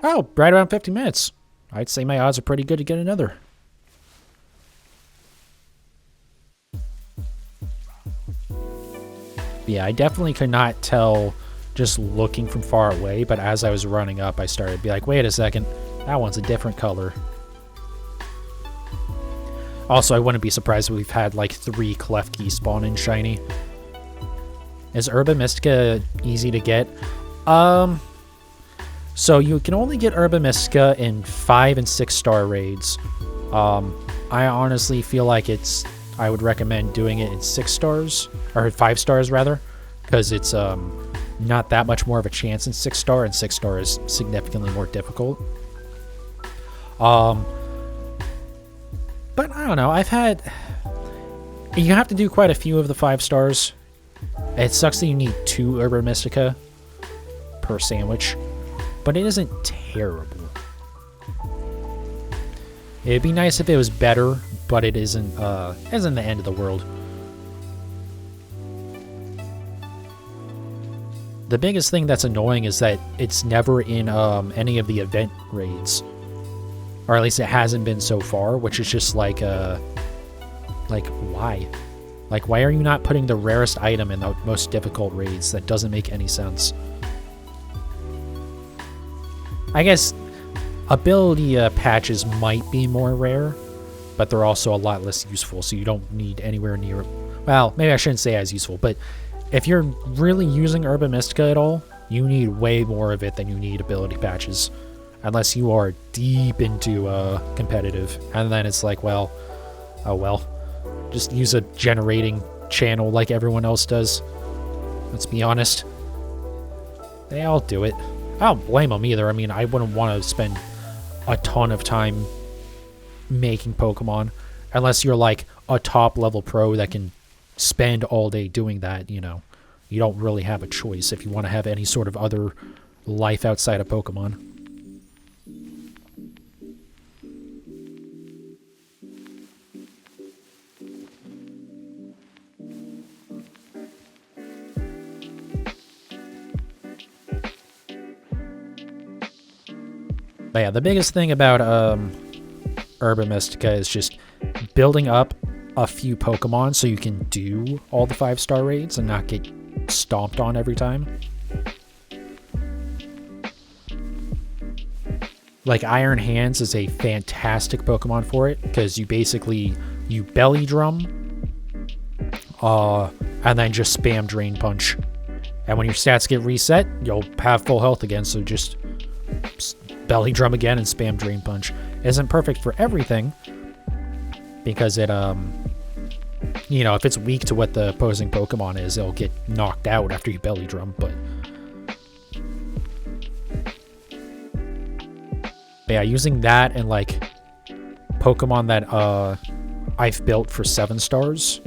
Oh, right around 50 minutes. I'd say my odds are pretty good to get another. Yeah, I definitely could not tell just looking from far away, but as I was running up, I started to be like, wait a second, that one's a different color. Also, I wouldn't be surprised if we've had like 3 Klefki spawn in shiny. Is Herba Mystica easy to get? So you can only get Herba Mystica in 5 and 6 star raids. I honestly feel like I would recommend doing it in 6 stars, or 5 stars rather, because it's not that much more of a chance in 6 star, and 6 star is significantly more difficult. But I don't know, you have to do quite a few of the 5 stars. It sucks that you need 2 Herba Mystica per sandwich, but it isn't terrible. It'd be nice if it was better, but it isn't the end of the world. The biggest thing that's annoying is that it's never in any of the event raids. Or at least it hasn't been so far, which is just like why? Like, why are you not putting the rarest item in the most difficult raids? That doesn't make any sense. I guess ability patches might be more rare, but they're also a lot less useful, so you don't need anywhere near... Well, maybe I shouldn't say as useful, but if you're really using Herba Mystica at all, you need way more of it than you need ability patches. Unless you are deep into competitive, and then it's like, well, oh well. Just use a generating channel like everyone else does. Let's be honest. They all do it. I don't blame them either. I mean, I wouldn't want to spend a ton of time making Pokemon. Unless you're like a top level pro that can spend all day doing that, you know. You don't really have a choice if you want to have any sort of other life outside of Pokemon. But yeah, the biggest thing about Herba Mystica is just building up a few Pokemon so you can do all the 5-star raids and not get stomped on every time. Like, Iron Hands is a fantastic Pokemon for it, because you belly drum, and then just spam Drain Punch. And when your stats get reset, you'll have full health again, so just belly drum again and spam Drain Punch. Isn't perfect for everything, because it, you know, if it's weak to what the opposing Pokemon is, it'll get knocked out after you belly drum, but yeah, using that and, like, Pokemon that, I've built for 7 stars,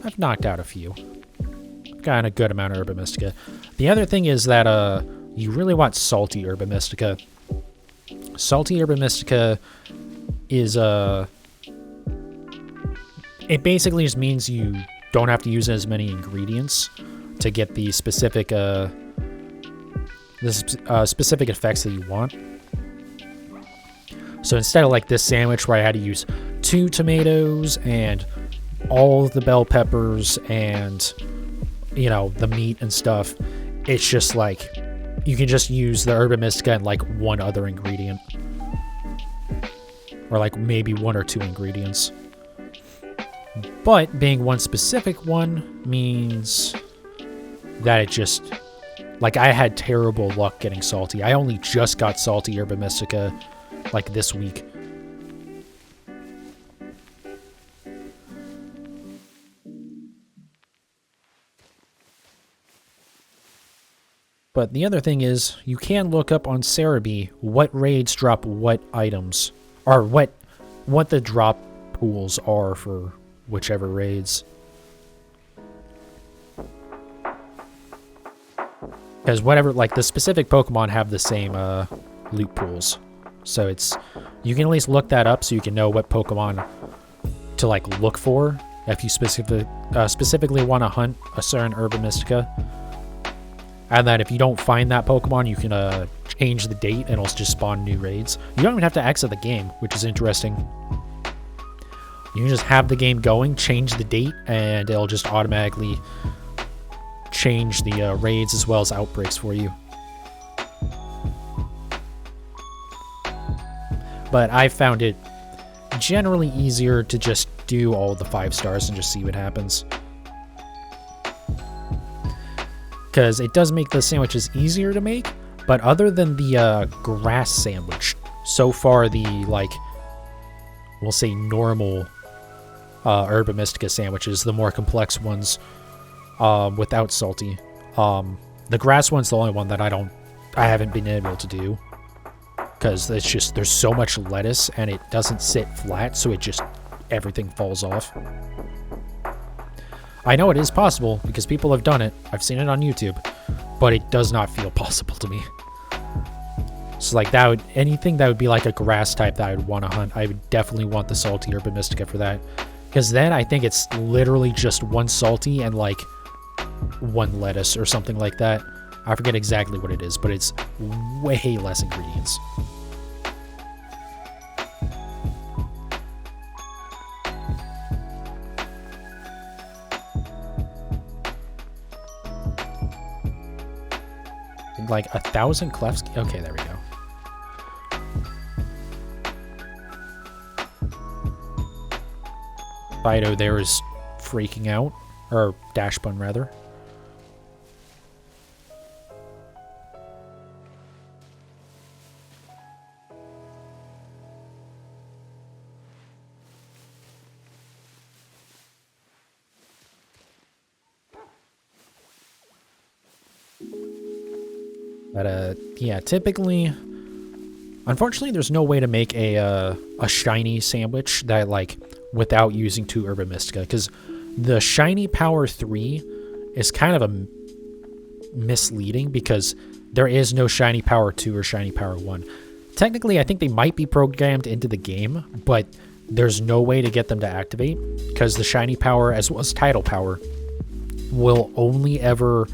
I've knocked out a few. I've gotten a good amount of Herba Mystica. The other thing is that, you really want Salty Herba Mystica. Salty Herba Mystica is, it basically just means you don't have to use as many ingredients to get the specific, specific effects that you want. So instead of like this sandwich where I had to use 2 tomatoes and all of the bell peppers and, you know, the meat and stuff, it's just like you can just use the Herba Mystica and like 1 other ingredient, or like maybe 1 or 2 ingredients. But being 1 specific one means that it just, like, I had terrible luck getting Salty. I only just got Salty Herba Mystica like this week. But the other thing is, you can look up on Cerebi what raids drop what items, or what the drop pools are for whichever raids. Because whatever, like, the specific Pokemon have the same loot pools. So you can at least look that up so you can know what Pokemon to, like, look for if you specifically want to hunt a certain Herba Mystica. And then if you don't find that Pokemon, you can change the date and it'll just spawn new raids. You don't even have to exit the game, which is interesting. You can just have the game going, change the date, and it'll just automatically change the raids as well as outbreaks for you. But I found it generally easier to just do all the 5 stars and just see what happens. Because it does make the sandwiches easier to make, but other than the grass sandwich, so far the, like, we'll say normal Herba Mystica sandwiches, the more complex ones without salty. The grass one's the only one that I haven't been able to do. Because it's just, there's so much lettuce and it doesn't sit flat, so it just, everything falls off. I know it is possible because people have done it. I've seen it on YouTube, but it does not feel possible to me. So like that would, anything that would be like a grass type that I would want to hunt, I would definitely want the salty Herba Mystica for that. Because then I think it's literally just 1 salty and like 1 lettuce or something like that. I forget exactly what it is, but it's way less ingredients. Like 1,000 clefs. Okay, there we go. Fidough there is freaking out, or Dashbun rather. But yeah, typically, unfortunately, there's no way to make a shiny sandwich that like without using 2 Herba Mystica, because the shiny power 3 is kind of a misleading because there is no shiny power 2 or shiny power 1. Technically, I think they might be programmed into the game, but there's no way to get them to activate because the shiny power as well as tidal power will only ever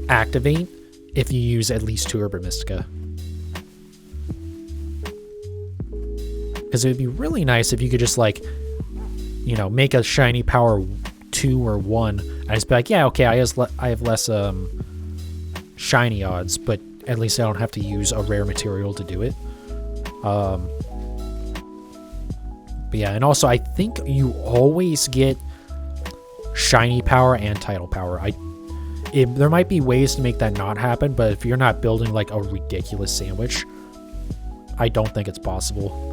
activate if you use at least 2 Herba Mystica. Because it would be really nice if you could just, like, you know, make a shiny power 2 or 1. And just be like, yeah, okay, I have less shiny odds, but at least I don't have to use a rare material to do it. But yeah, and also I think you always get shiny power and tidal power. There might be ways to make that not happen, but if you're not building like a ridiculous sandwich, I don't think it's possible.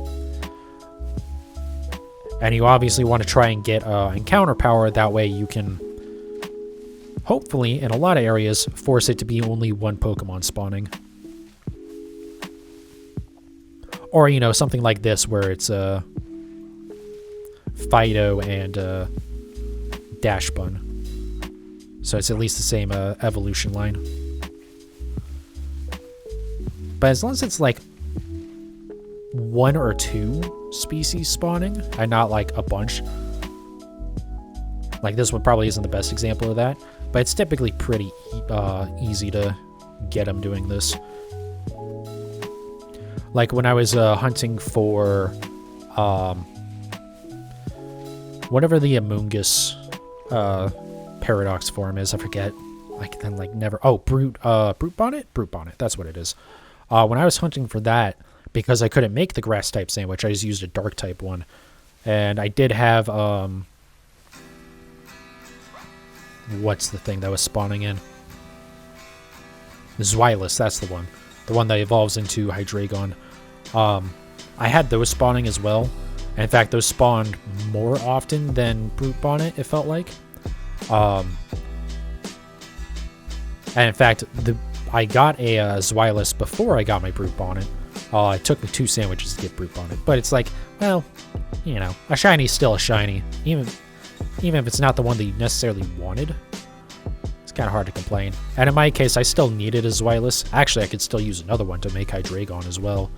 And you obviously want to try and get encounter power, that way you can hopefully, in a lot of areas, force it to be only 1 Pokemon spawning. Or, you know, something like this where it's Fidough and Dashbun. So it's at least the same evolution line. But as long as it's like 1 or 2 species spawning and not like a bunch. Like this one probably isn't the best example of that, but it's typically pretty easy to get them doing this. Like when I was hunting for whatever the Amoonguss paradox form is, I forget. I can like never. Oh, Brute Bonnet? Brute Bonnet, that's what it is. When I was hunting for that, because I couldn't make the grass type sandwich, I just used a dark type one. And I did have what's the thing that was spawning in? Zweilous, that's the one. The one that evolves into Hydreigon. I had those spawning as well. And in fact, those spawned more often than Brute Bonnet, it felt like. And in fact, I got a Zweilous before I got my Brute Bonnet. It took me 2 sandwiches to get Brute Bonnet. But it's like, well, you know, a shiny's still a shiny. Even if it's not the one that you necessarily wanted. It's kind of hard to complain. And in my case, I still needed a Zweilous. Actually, I could still use another one to make Hydreigon as well.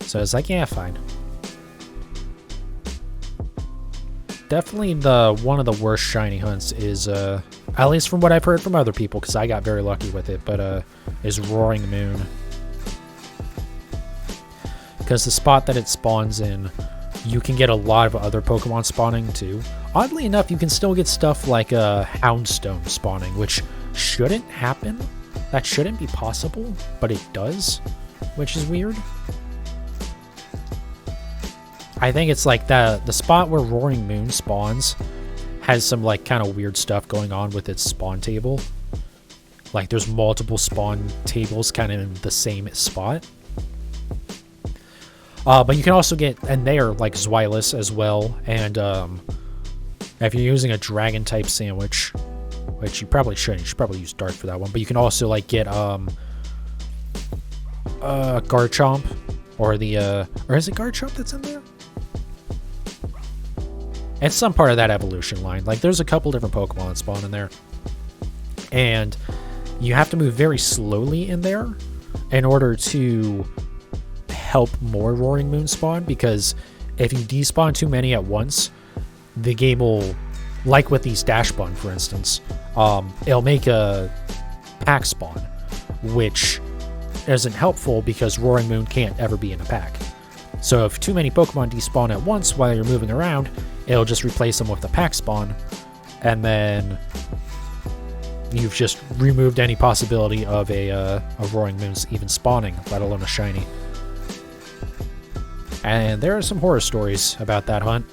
So it's like, yeah, fine. definitely one of the worst shiny hunts is, at least from what I've heard from other people, because I got very lucky with it, but is Roaring Moon. Because the spot that it spawns in, you can get a lot of other Pokemon spawning too. Oddly enough, you can still get stuff like Houndstone spawning, which shouldn't happen. That shouldn't be possible, but it does, which is weird. I think it's like the spot where Roaring Moon spawns has some like kind of weird stuff going on with its spawn table. Like there's multiple spawn tables kind of in the same spot. But you can also get, and they are like Zweilous as well, and if you're using a dragon type sandwich, which you probably shouldn't, you should probably use Dart for that one, but you can also like get Garchomp, or is it Garchomp that's in there? It's some part of that evolution line. Like there's a couple different Pokemon that spawn in there, and you have to move very slowly in there in order to help more Roaring Moon spawn, because if you despawn too many at once, the game will, like with these Dashbun for instance, it'll make a pack spawn, which isn't helpful because Roaring Moon can't ever be in a pack. So if too many Pokemon despawn at once while you're moving around, it'll just replace them with the pack spawn, and then you've just removed any possibility of a Roaring Moon's even spawning, let alone a shiny. And there are some horror stories about that hunt.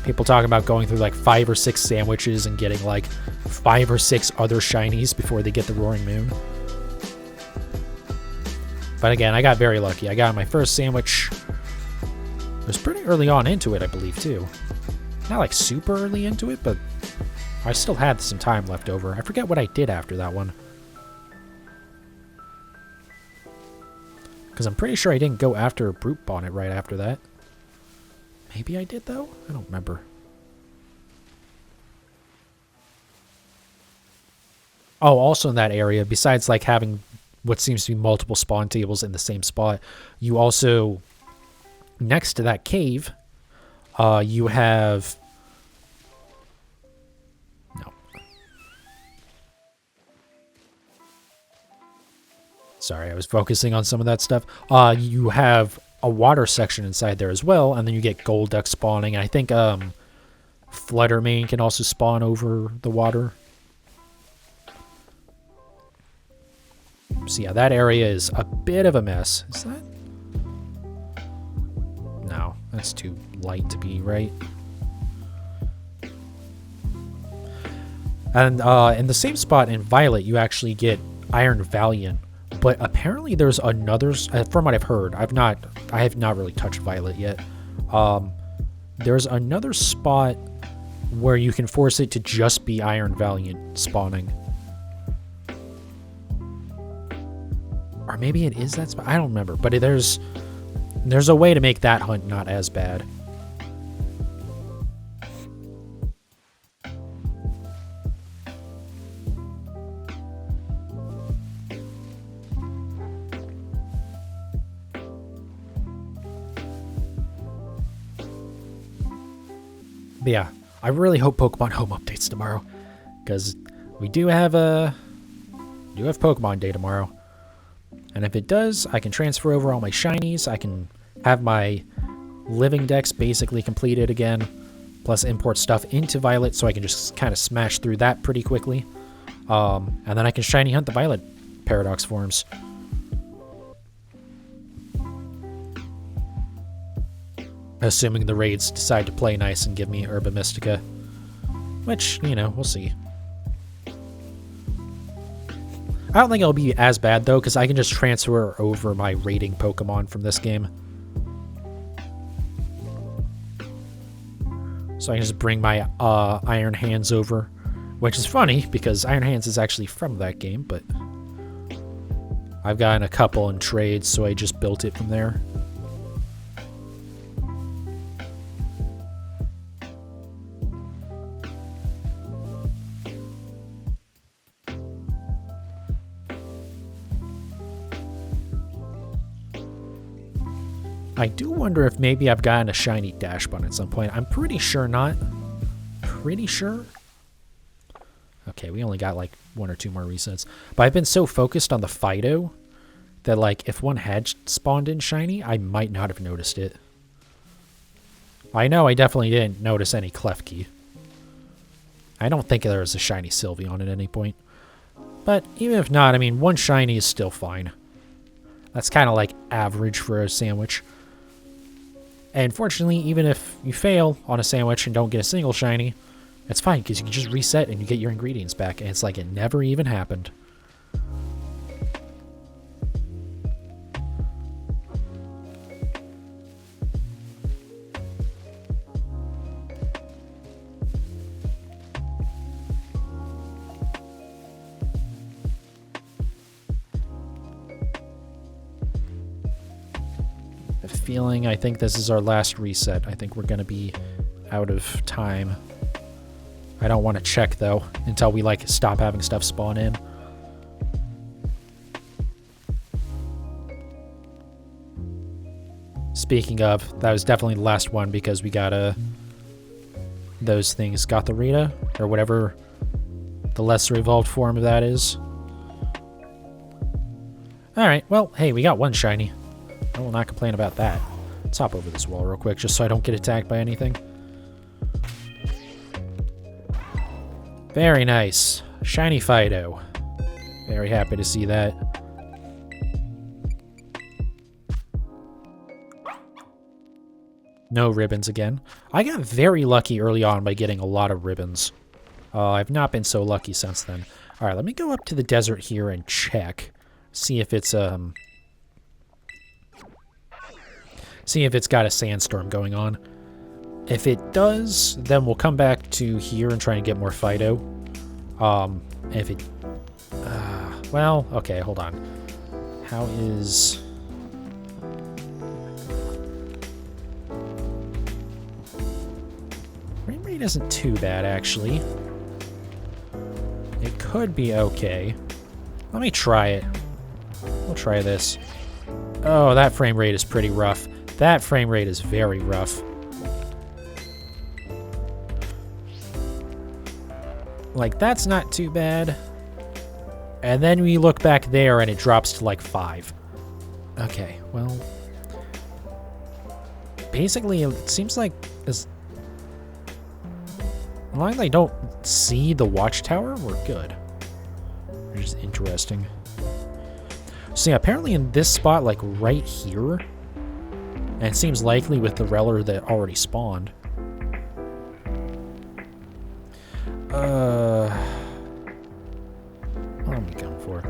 People talking about going through like 5 or 6 sandwiches and getting like 5 or 6 other shinies before they get the Roaring Moon. But again, I got very lucky. I got my first sandwich. It was pretty early on into it, I believe, too. Not like super early into it, but I still had some time left over. I forget what I did after that one. Because I'm pretty sure I didn't go after Brute Bonnet right after that. Maybe I did, though? I don't remember. Oh, also in that area, besides like having what seems to be multiple spawn tables in the same spot, you also, next to that cave, you have... No. Sorry, I was focusing on some of that stuff. You have a water section inside there as well, and then you get Golduck spawning. I think Fluttermane can also spawn over the water. So yeah, that area is a bit of a mess. Is that? No, that's too light to be right. And in the same spot in Violet, you actually get Iron Valiant. But apparently there's another, from what I've heard, I have not really touched Violet yet. There's another spot where you can force it to just be Iron Valiant spawning. Or maybe it is that spot, I don't remember. But there's a way to make that hunt not as bad. But yeah, I really hope Pokemon Home updates tomorrow, because we do have Pokemon Day tomorrow, and if it does, I can transfer over all my shinies. I can have my living dex basically completed again, plus import stuff into Violet, so I can just kind of smash through that pretty quickly, and then I can shiny hunt the Violet Paradox forms. Assuming the raids decide to play nice and give me Herba Mystica. Which, you know, we'll see. I don't think it'll be as bad, though, because I can just transfer over my raiding Pokemon from this game. So I can just bring my Iron Hands over. Which is funny, because Iron Hands is actually from that game, but I've gotten a couple in trades, so I just built it from there. I do wonder if maybe I've gotten a shiny Dashbun at some point. I'm pretty sure not. pretty sure. Okay, we only got like 1 or 2 more resets. But I've been so focused on the Fidough that, like, if one had spawned in shiny, I might not have noticed it. I know I definitely didn't notice any Klefki. I don't think there was a shiny Sylveon at any point. But even if not, I mean, 1 shiny is still fine. That's kind of like average for a sandwich. And fortunately, even if you fail on a sandwich and don't get a single shiny, it's fine, because you can just reset and you get your ingredients back, and it's like it never even happened. Feeling, I think this is our last reset. I think we're going to be out of time. I don't want to check, though, until we, like, stop having stuff spawn in. Speaking of, that was definitely the last one because we got, those things. Got the Rita, or whatever the lesser evolved form of that is. Alright, well, hey, we got 1 shiny. I will not complain about that. Let's hop over this wall real quick, just so I don't get attacked by anything. Very nice. Shiny Fidough. Very happy to see that. No ribbons again. I got very lucky early on by getting a lot of ribbons. I've not been so lucky since then. Alright, let me go up to the desert here and check. See if it's, see if it's got a sandstorm going on. If it does, then we'll come back to here and try and get more Fidough. If it... well, okay, hold on. How is... Frame rate isn't too bad, actually. It could be okay. Let me try it. We'll try this. Oh, that frame rate is pretty rough. That frame rate is very rough. Like, that's not too bad. And then we look back there and it drops to like 5. Okay, well... Basically, it seems like... as long as I don't see the watchtower, we're good. Which is interesting. So yeah, apparently in this spot, like right here... And it seems likely with the Rellor that already spawned. What am I going for?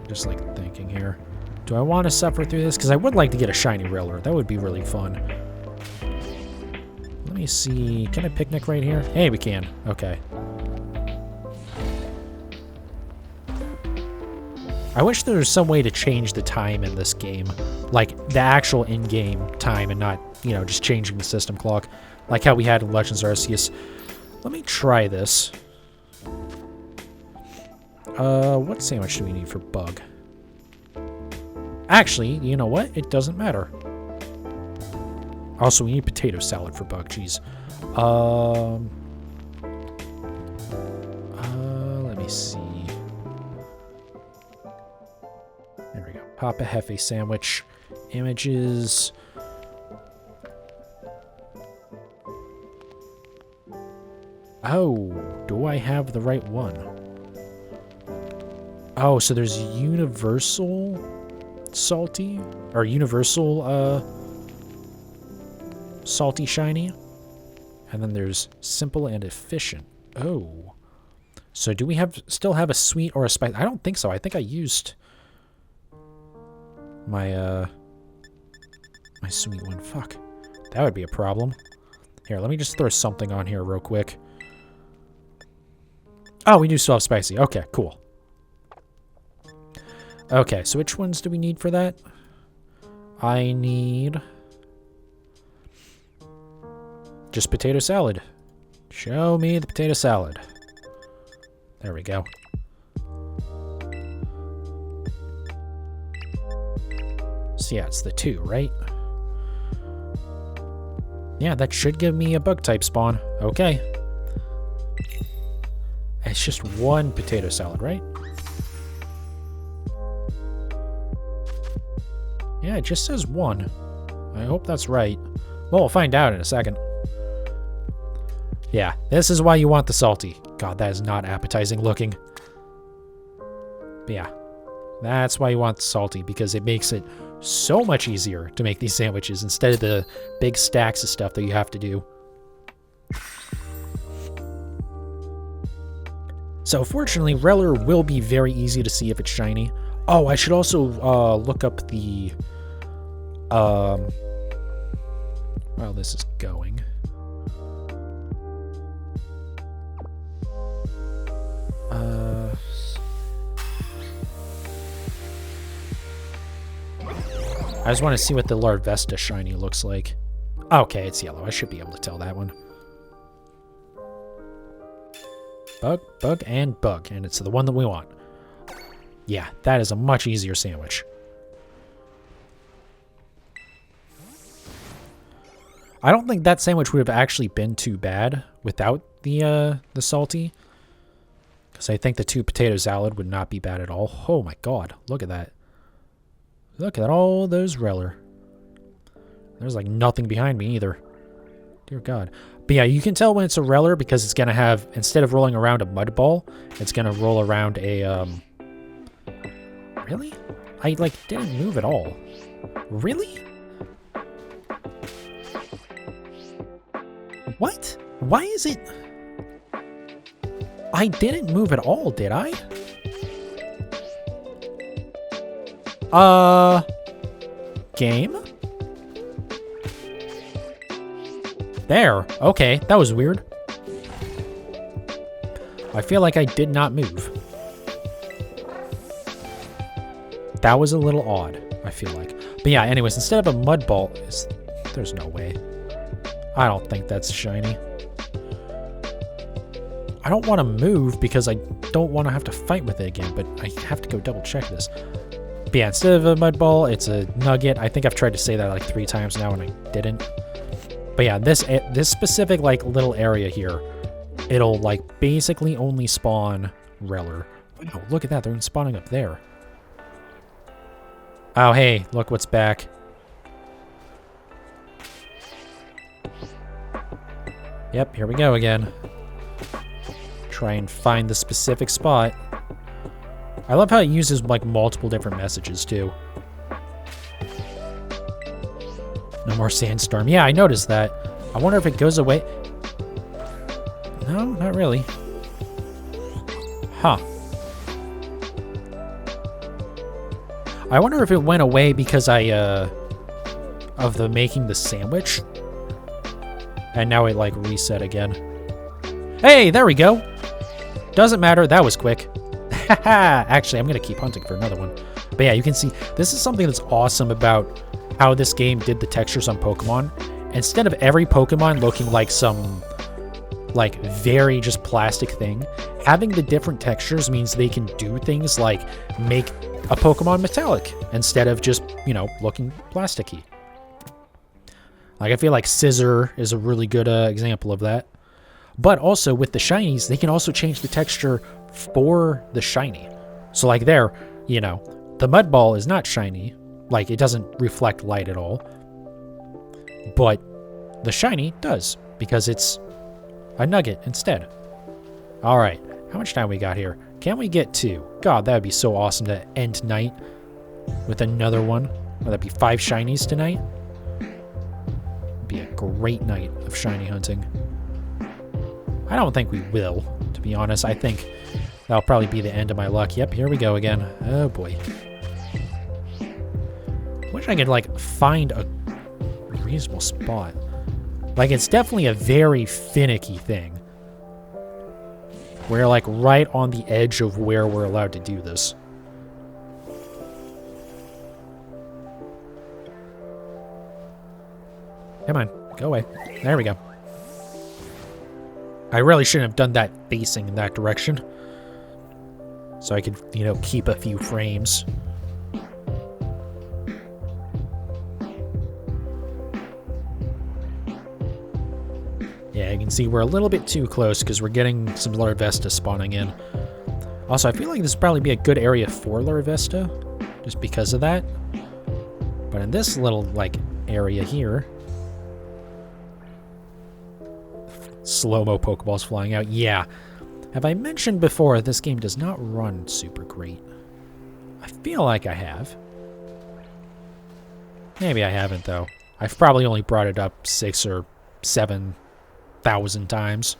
Just like thinking here. Do I want to suffer through this? Because I would like to get a shiny Rellor. That would be really fun. Let me see. Can I picnic right here? Hey, we can. Okay. I wish there was some way to change the time in this game. Like, the actual in-game time and not, you know, just changing the system clock. Like how we had in Legends Arceus. Let me try this. What sandwich do we need for Bug? Actually, you know what? It doesn't matter. Also, we need potato salad for Bug. Jeez. Let me see. There we go. Papa Hefe sandwich. Images. Oh, do I have the right one? Oh, so there's universal salty? Or universal, salty shiny? And then there's simple and efficient. Oh. So do we still have a sweet or a spice? I don't think so. I think I used my, my sweet one. Fuck. That would be a problem. Here, let me just throw something on here real quick. Oh, we do still have spicy. Okay, cool. Okay, so which ones do we need for that? I need just potato salad. Show me the potato salad. There we go. So yeah, it's the 2, right? Yeah, that should give me a bug type spawn. Okay. It's just one potato salad, right? Yeah, it just says one. I hope that's right. Well, we'll find out in a second. Yeah, this is why you want the salty. God, that is not appetizing looking. But yeah, that's why you want the salty, because it makes it so much easier to make these sandwiches instead of the big stacks of stuff that you have to do. So fortunately, Rellor will be very easy to see if it's shiny. Oh, I should also look up the... while this is going. I just want to see what the Larvesta shiny looks like. Okay, it's yellow. I should be able to tell that one. Bug, bug, and bug. And it's the one that we want. Yeah, that is a much easier sandwich. I don't think that sandwich would have actually been too bad without the salty. Because I think the 2 potato salad would not be bad at all. Oh my god, look at that. Look at all those Rellor. There's like nothing behind me either. Dear god. But yeah, you can tell when it's a Rellor because it's going to have, instead of rolling around a mud ball, it's going to roll around a, Really? I, like, didn't move at all. Really? What? Why is it... I didn't move at all, did I? Game? There. Okay, that was weird. I feel like I did not move. That was a little odd, I feel like. But yeah, anyways, instead of a mud ball, there's no way. I don't think that's shiny. I don't want to move because I don't want to have to fight with it again, but I have to go double check this. But yeah, instead of a mud ball, it's a nugget. I think I've tried to say that like 3 times now and I didn't. But yeah, this specific like little area here, it'll like basically only spawn Rellor. Oh, look at that, they're spawning up there. Oh, hey, look what's back. Yep, here we go again. Try and find the specific spot. I love how it uses like multiple different messages too. No more sandstorm. Yeah, I noticed that. I wonder if it goes away. No, not really. Huh. I wonder if it went away because of the making the sandwich. And now it like reset again. Hey, there we go. Doesn't matter, that was quick. Actually, I'm gonna keep hunting for another one. But yeah, you can see, this is something that's awesome about how this game did the textures on Pokemon. Instead of every Pokemon looking like some, like, very just plastic thing, having the different textures means they can do things like make a Pokemon metallic instead of just, you know, looking plasticky. Like, I feel like Scissor is a really good example of that. But also, with the shinies, they can also change the texture for the shiny. So, like there, you know, the Mud Ball is not shiny. Like, it doesn't reflect light at all. But the shiny does, because it's a nugget instead. Alright, how much time we got here? Can we get 2? God, that would be so awesome to end tonight with another one. Would that be 5 shinies tonight? It'd be a great night of shiny hunting. I don't think we will, to be honest. I think that'll probably be the end of my luck. Yep, here we go again. Oh boy. Wish I could, like, find a reasonable spot. Like, it's definitely a very finicky thing. We're, like, right on the edge of where we're allowed to do this. Come on, go away. There we go. I really shouldn't have done that facing in that direction. So I could, you know, keep a few frames. Yeah, you can see we're a little bit too close because we're getting some Larvesta spawning in. Also, I feel like this would probably be a good area for Larvesta, just because of that. But in this little, like, area here... Slow-mo Pokeballs flying out. Yeah. Have I mentioned before this game does not run super great? I feel like I have. Maybe I haven't, though. I've probably only brought it up 6,000 or 7,000 times.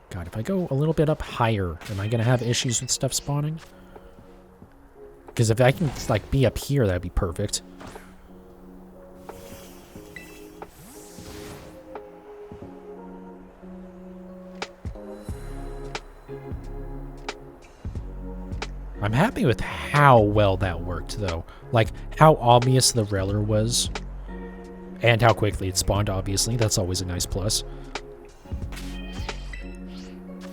God, if I go a little bit up higher, am I going to have issues with stuff spawning? Because if I can, like, be up here, that'd be perfect. I'm happy with how well that worked, though. Like, how obvious the Rellor was. And how quickly it spawned, obviously. That's always a nice plus.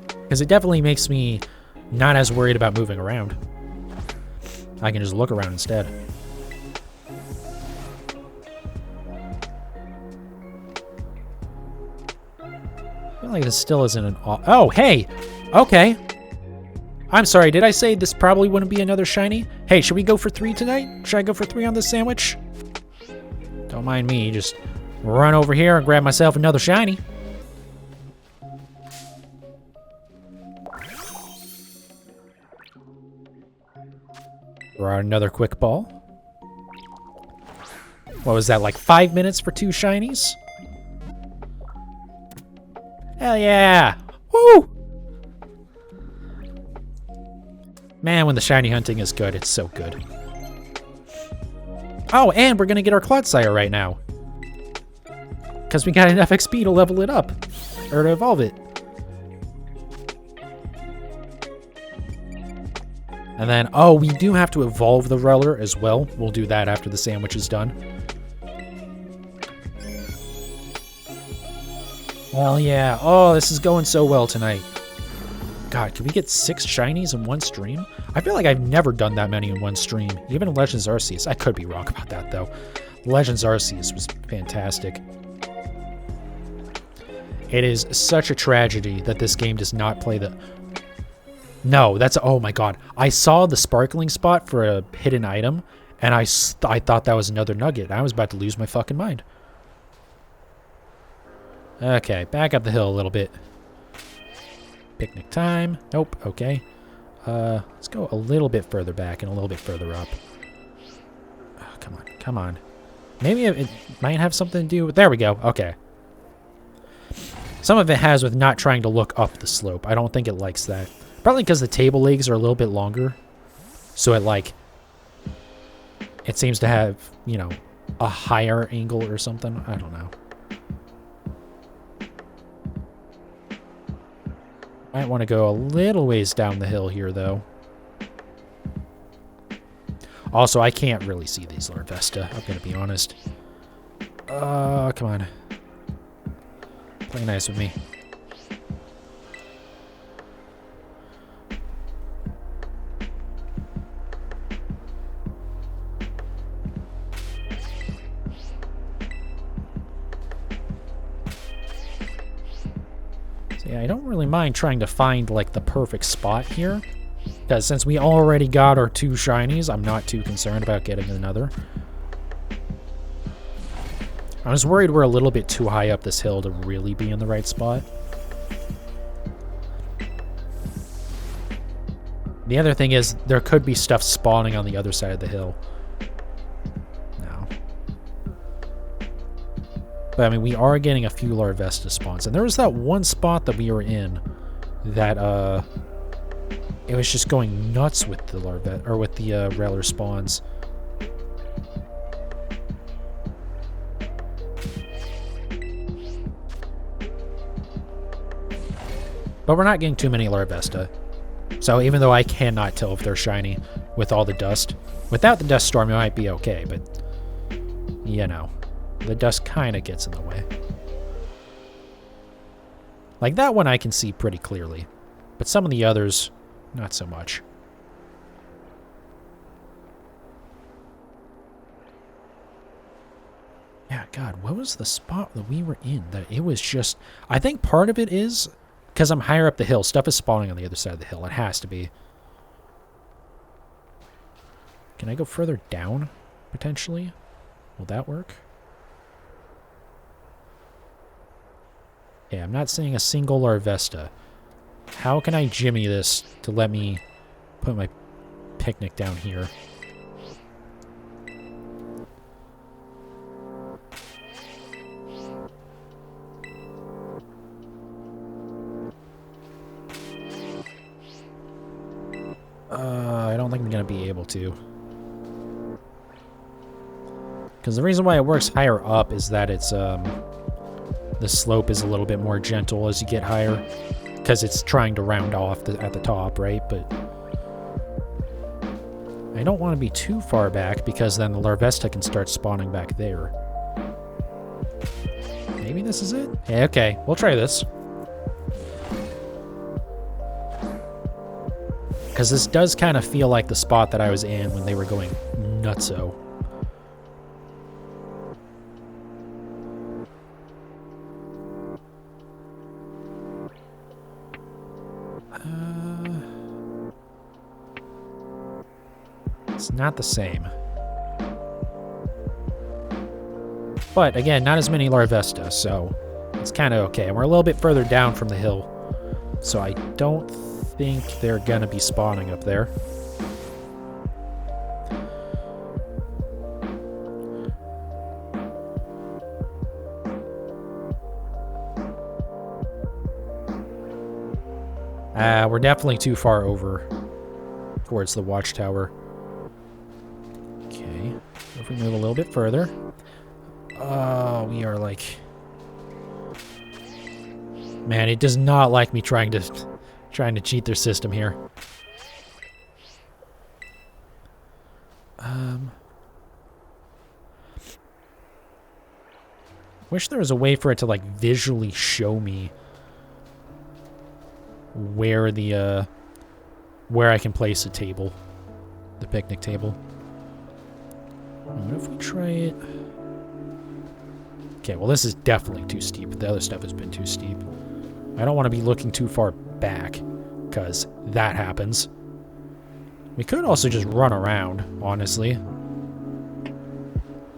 Because it definitely makes me not as worried about moving around. I can just look around instead. I feel like this still isn't an... Oh, hey! Okay! I'm sorry, did I say this probably wouldn't be another shiny? Hey, should we go for 3 tonight? Should I go for 3 on this sandwich? Don't mind me, just run over here and grab myself another shiny. Throw out another quick ball. What was that, like 5 minutes for 2 shinies? Hell yeah! Woo! Man, when the shiny hunting is good, it's so good. Oh, and we're gonna get our Clodsire right now. Because we got enough XP to level it up. Or to evolve it. And then, oh, we do have to evolve the Rellor as well. We'll do that after the sandwich is done. Well, yeah. Oh, this is going so well tonight. God, can we get 6 shinies in one stream? I feel like I've never done that many in one stream. Even Legends Arceus. I could be wrong about that, though. Legends Arceus was fantastic. It is such a tragedy that this game does not play the... No, that's... Oh my god. I saw the sparkling spot for a hidden item, and I thought that was another nugget. I was about to lose my fucking mind. Okay, back up the hill a little bit. Picnic time. Nope, okay. Let's go a little bit further back and a little bit further up. Oh, come on, come on. Maybe it might have something to do with... There we go, okay. Some of it has with not trying to look up the slope. I don't think it likes that. Probably because the table legs are a little bit longer. So it, like... It seems to have, you know, a higher angle or something. I don't know. Might want to go a little ways down the hill here, though. Also, I can't really see these Larvesta, I'm going to be honest. Come on. Play nice with me. Yeah, I don't really mind trying to find, like, the perfect spot here. Because since we already got our 2 shinies, I'm not too concerned about getting another. I was worried we're a little bit too high up this hill to really be in the right spot. The other thing is, there could be stuff spawning on the other side of the hill. No. But, I mean, we are getting a few Larvesta spawns. And there was that one spot that we were in that, it was just going nuts with the Larvesta, or with the, Rellor spawns. But we're not getting too many Larvesta. So even though I cannot tell if they're shiny with all the dust, without the dust storm it might be okay, but, you know. The dust kind of gets in the way. Like that one I can see pretty clearly. But some of the others, not so much. Yeah, God, what was the spot that we were in? That it was just... I think part of it is because I'm higher up the hill. Stuff is spawning on the other side of the hill. It has to be. Can I go further down, potentially? Will that work? Yeah, I'm not seeing a single Larvesta. How can I jimmy this to let me put my picnic down here? I don't think I'm going to be able to. Because the reason why it works higher up is that it's, the slope is a little bit more gentle as you get higher. Because it's trying to round off at the top, right? But I don't want to be too far back because then the Larvesta can start spawning back there. Maybe this is it? Yeah, okay, we'll try this. Because this does kind of feel like the spot that I was in when they were going nutso. It's not the same. But again, not as many Larvesta, so it's kind of okay. And we're a little bit further down from the hill, so I don't think they're gonna be spawning up there. We're definitely too far over towards the watchtower. Okay, if we move a little bit further. Oh, we are like... Man, it does not like me trying to cheat their system here. Wish there was a way for it to like visually show me where the where I can place a table, the picnic table. What if we try it? Okay, well this is definitely too steep. The other stuff has been too steep. I don't want to be looking too far back, because that happens. We could also just run around, honestly.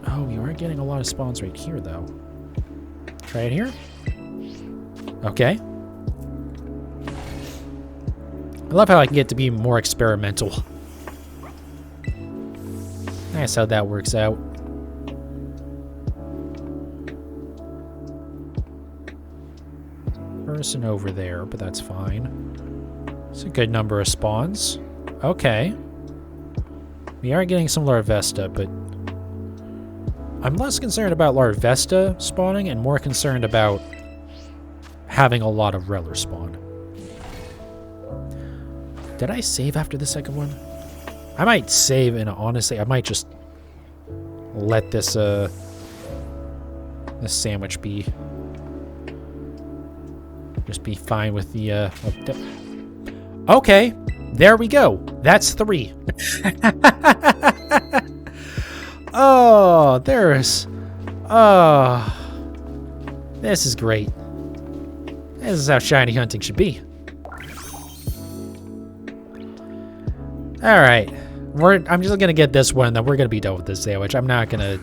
Oh, we are getting a lot of spawns right here, though. Try it here. Okay. I love how I can get to be more experimental. Nice how that works out. Person over there, but that's fine. It's a good number of spawns. Okay. We are getting some Larvesta, but I'm less concerned about Larvesta spawning and more concerned about having a lot of Rellor spawn. Did I save after the second one? I might save, and honestly, I might just let this this sandwich be. Just be fine with the, okay, there we go. That's 3. Oh, there's... Oh. This is great. This is how shiny hunting should be. Alright. I'm just gonna get this one, then we're gonna be done with this sandwich. I'm not gonna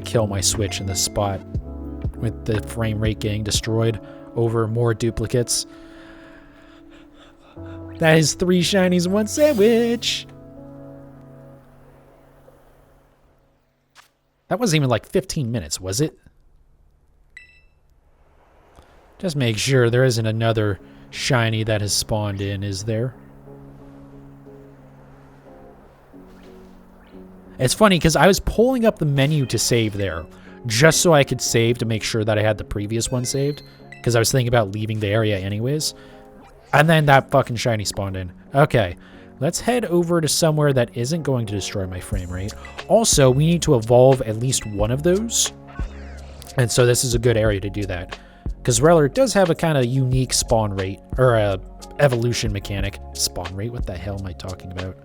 kill my Switch in this spot with the frame rate getting destroyed over more duplicates. That is 3 shinies in 1 sandwich. That wasn't even like 15 minutes, was it? Just make sure there isn't another shiny that has spawned in, is there? It's funny because I was pulling up the menu to save there just so I could save to make sure that I had the previous one saved, because I was thinking about leaving the area anyways. And then that fucking shiny spawned in. Okay, let's head over to somewhere that isn't going to destroy my frame rate. Also, we need to evolve at least one of those. And so this is a good area to do that. Because Rellor does have a kind of unique spawn rate, or a evolution mechanic. Spawn rate? What the hell am I talking about?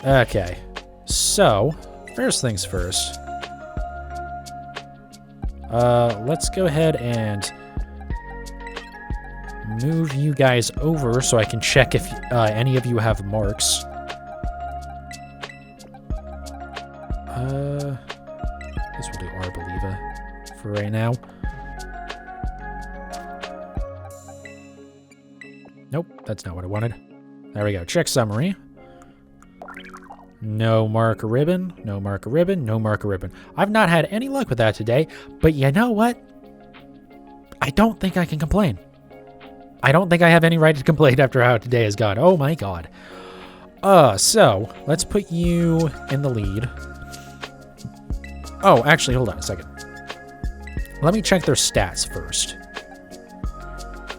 Okay, so first things first. Let's go ahead and move you guys over so I can check if any of you have marks. I guess we'll do Arbeliva for right now. Nope, that's not what I wanted. There we go. Check summary. No marker ribbon, no marker ribbon, no marker ribbon. I've not had any luck with that today, but you know what? I don't think I can complain. I don't think I have any right to complain after how today has gone. Oh my god. So, let's put you in the lead. Oh, actually, hold on a second. Let me check their stats first.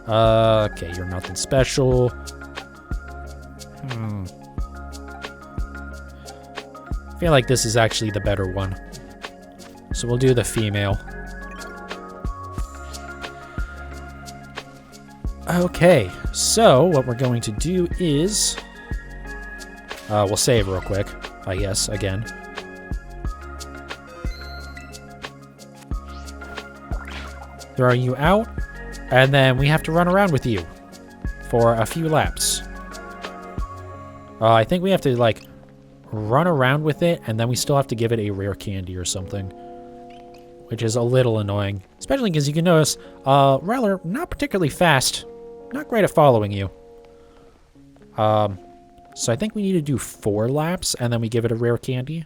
Okay, you're nothing special. I feel like this is actually the better one. So we'll do the female. Okay, so what we're going to do is... we'll save real quick, I guess, again. Throw you out, and then we have to run around with you for a few laps. I think we have to, like, run around with it, and then we still have to give it a rare candy or something, which is a little annoying, especially because you can notice Rellor, not particularly fast, not great at following you. So I think we need to do 4 laps, and then we give it a rare candy.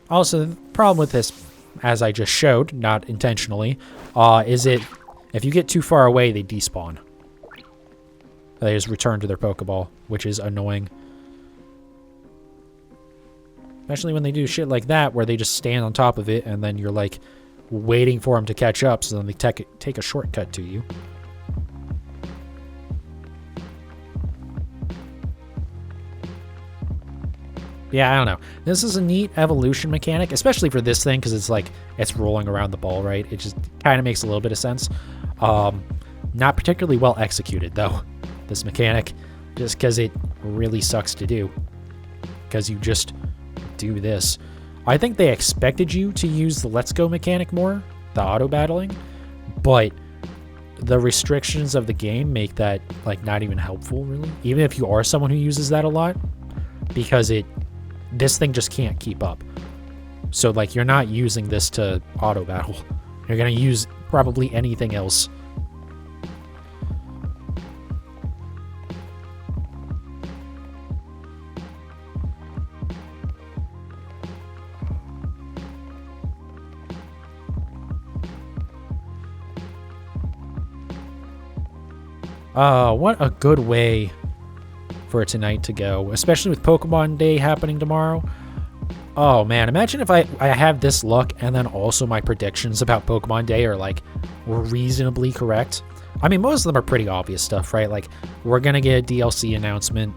Also, the problem with this, as I just showed, not intentionally, is if you get too far away, they despawn. They just return to their Pokeball, which is annoying. Especially when they do shit like that, where they just stand on top of it, and then you're, like, waiting for them to catch up, so then they take a shortcut to you. Yeah, I don't know. This is a neat evolution mechanic, especially for this thing, because it's, like, it's rolling around the ball, right? It just kind of makes a little bit of sense. Not particularly well executed, though, this mechanic, just because it really sucks to do. Because you just... do this. I think they expected you to use the Let's Go mechanic more, the auto battling, but the restrictions of the game make that like not even helpful really, even if you are someone who uses that a lot, because this thing just can't keep up. So like you're not using this to auto battle. You're gonna use probably anything else. What a good way for tonight to go, especially with Pokemon Day happening tomorrow. Oh man, imagine if I have this luck and then also my predictions about Pokemon Day are like reasonably correct. I mean, most of them are pretty obvious stuff, right? Like, we're gonna get a DLC announcement.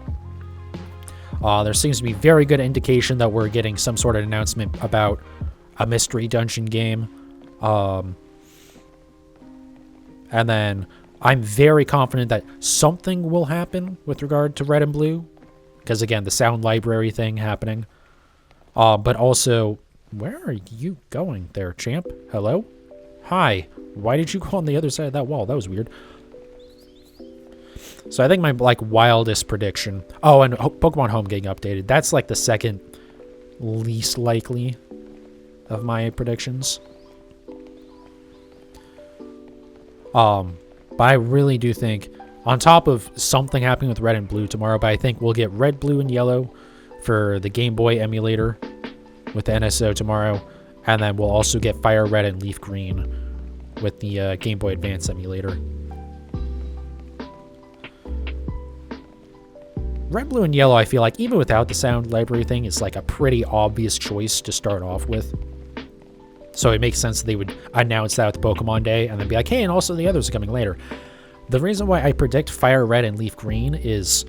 There seems to be very good indication that we're getting some sort of announcement about a mystery dungeon game. And then I'm very confident that something will happen with regard to Red and Blue. Because, again, the sound library thing happening. But also, where are you going there, champ? Hello? Hi. Why did you go on the other side of that wall? That was weird. So I think my, like, wildest prediction... Oh, and Pokemon Home getting updated. That's, like, the second least likely of my predictions. But I really do think, on top of something happening with Red and Blue tomorrow, but I think we'll get Red, Blue, and Yellow for the Game Boy emulator with the NSO tomorrow, and then we'll also get Fire Red and Leaf Green with the Game Boy Advance emulator. Red, Blue, and Yellow, I feel like, even without the sound library thing, is like a pretty obvious choice to start off with. So it makes sense that they would announce that at the Pokemon Day and then be like, hey, and also the others are coming later. The reason why I predict Fire Red and Leaf Green is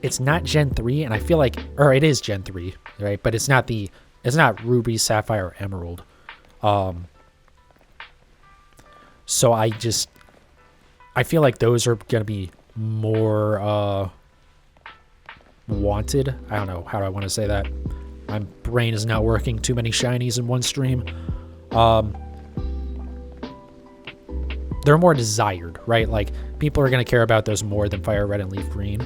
it's not Gen 3, and I feel like, or it is Gen 3, right? But it's not Ruby, Sapphire, or Emerald. So I feel like those are going to be more wanted. I don't know how I want to say that. My brain is not working. Too many shinies in one stream. They're more desired, right? Like, people are going to care about those more than Fire Red and Leaf Green.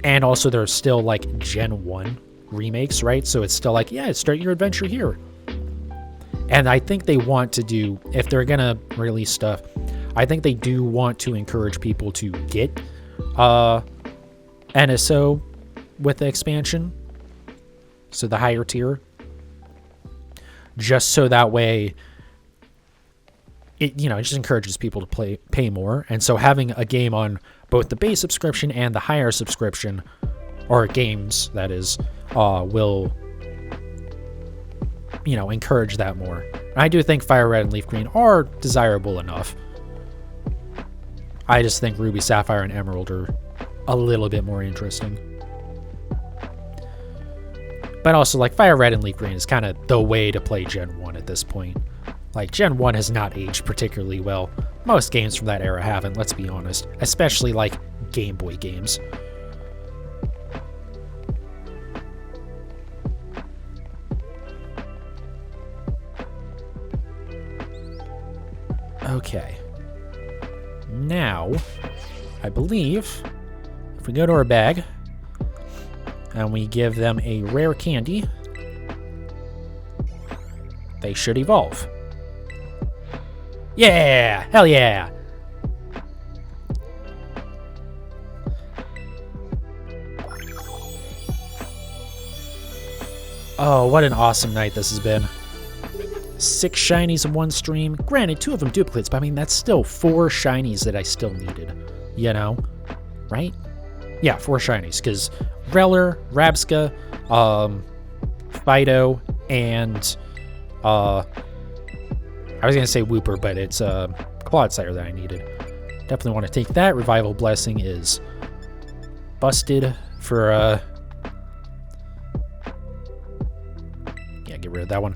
And also, there's still, like, Gen 1 remakes, right? So it's still like, yeah, start your adventure here. And I think they want to do, if they're going to release stuff, I think they do want to encourage people to get NSO with the expansion. So the higher tier. Just so that way, it just encourages people to pay more. And so having a game on both the base subscription and the higher subscription, or games, that is, will, encourage that more. And I do think Fire Red and Leaf Green are desirable enough. I just think Ruby, Sapphire, and Emerald are a little bit more interesting. But also, like, Fire Red and Leaf Green is kind of the way to play Gen 1 at this point. Like, Gen 1 has not aged particularly well. Most games from that era haven't, let's be honest. Especially, like, Game Boy games. Okay. Now, I believe, if we go to our bag, and we give them a rare candy, they should evolve. Yeah! Hell yeah! Oh, what an awesome night this has been. 6 shinies in one stream. Granted, 2 of them duplicates, but I mean, that's still 4 shinies that I still needed. Right? Yeah, 4 shinies, because Rellor, Rabska, Fidough, and I was going to say Wooper, but it's Clodsire that I needed. Definitely want to take that. Revival Blessing is busted for yeah, get rid of that one.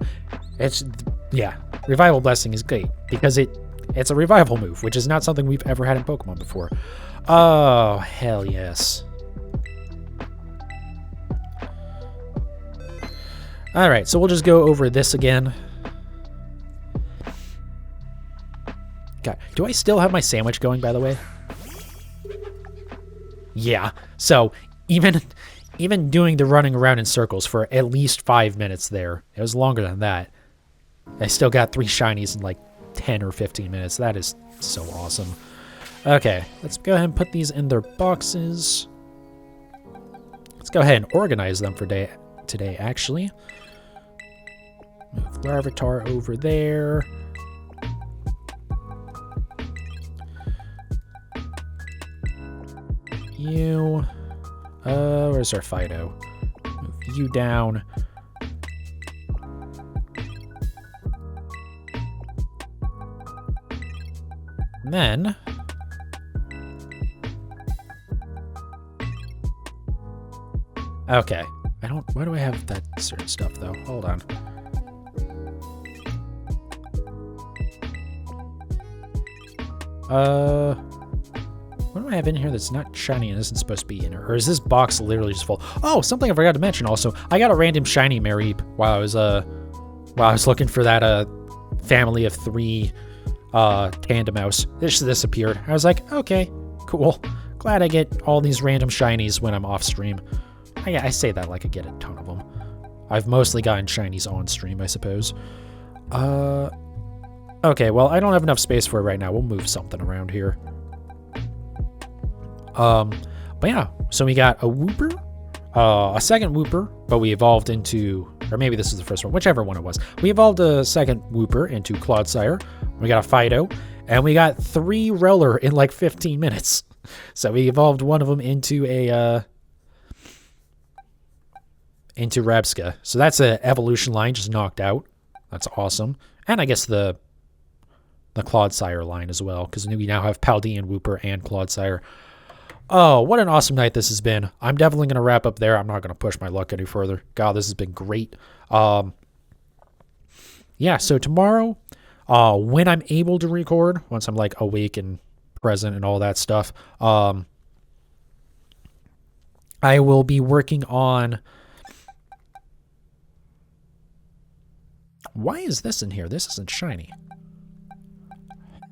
Revival Blessing is great because it's a revival move, which is not something we've ever had in Pokemon before. Oh, hell yes. Alright, so we'll just go over this again. God, do I still have my sandwich going, by the way? Yeah, so even doing the running around in circles for at least 5 minutes there, it was longer than that. I still got 3 shinies in like 10 or 15 minutes. That is so awesome. Okay, let's go ahead and put these in their boxes. Let's go ahead and organize them for today, actually. Move Larvitar over there. You. Where's our Fidough? Move you down. And then okay. Why do I have that certain stuff though? Hold on. What do I have in here that's not shiny and isn't supposed to be in here? Or is this box literally just full? Oh, something I forgot to mention also. I got a random shiny Mareep while I was looking for that family of 3 Tandem Mouse. This just disappeared. I was like, okay, cool. Glad I get all these random shinies when I'm off stream. I say that like I get a ton of them. I've mostly gotten shinies on stream, I suppose. Okay, well, I don't have enough space for it right now. We'll move something around here. But yeah, so we got a Wooper, a second Wooper, but we evolved into, or maybe this is the first one, whichever one it was. We evolved a second Wooper into Clodsire. We got a Fidough, and we got 3 Rellor in like 15 minutes. So we evolved one of them into into Rabska. So that's an evolution line just knocked out. That's awesome. And I guess the Clodsire line as well, because we now have Paldean, Wooper, and Clodsire. Oh, what an awesome night this has been. I'm definitely going to wrap up there. I'm not going to push my luck any further. God, this has been great. Yeah, so tomorrow, when I'm able to record, once I'm like awake and present and all that stuff, I will be working on... Why is this in here? This isn't shiny.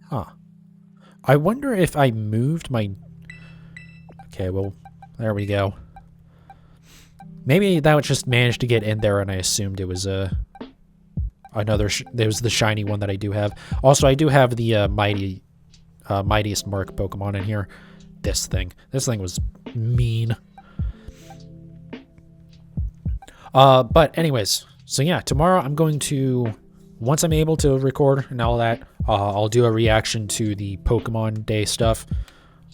Huh. I wonder if I moved my... Okay, well, there we go. Maybe that was just managed to get in there and I assumed it was another... There was the shiny one that I do have. Also, I do have the Mightiest Mark Pokemon in here. This thing. This thing was mean. But anyways, so yeah, tomorrow I'm going to, once I'm able to record and all that, I'll do a reaction to the Pokemon Day stuff.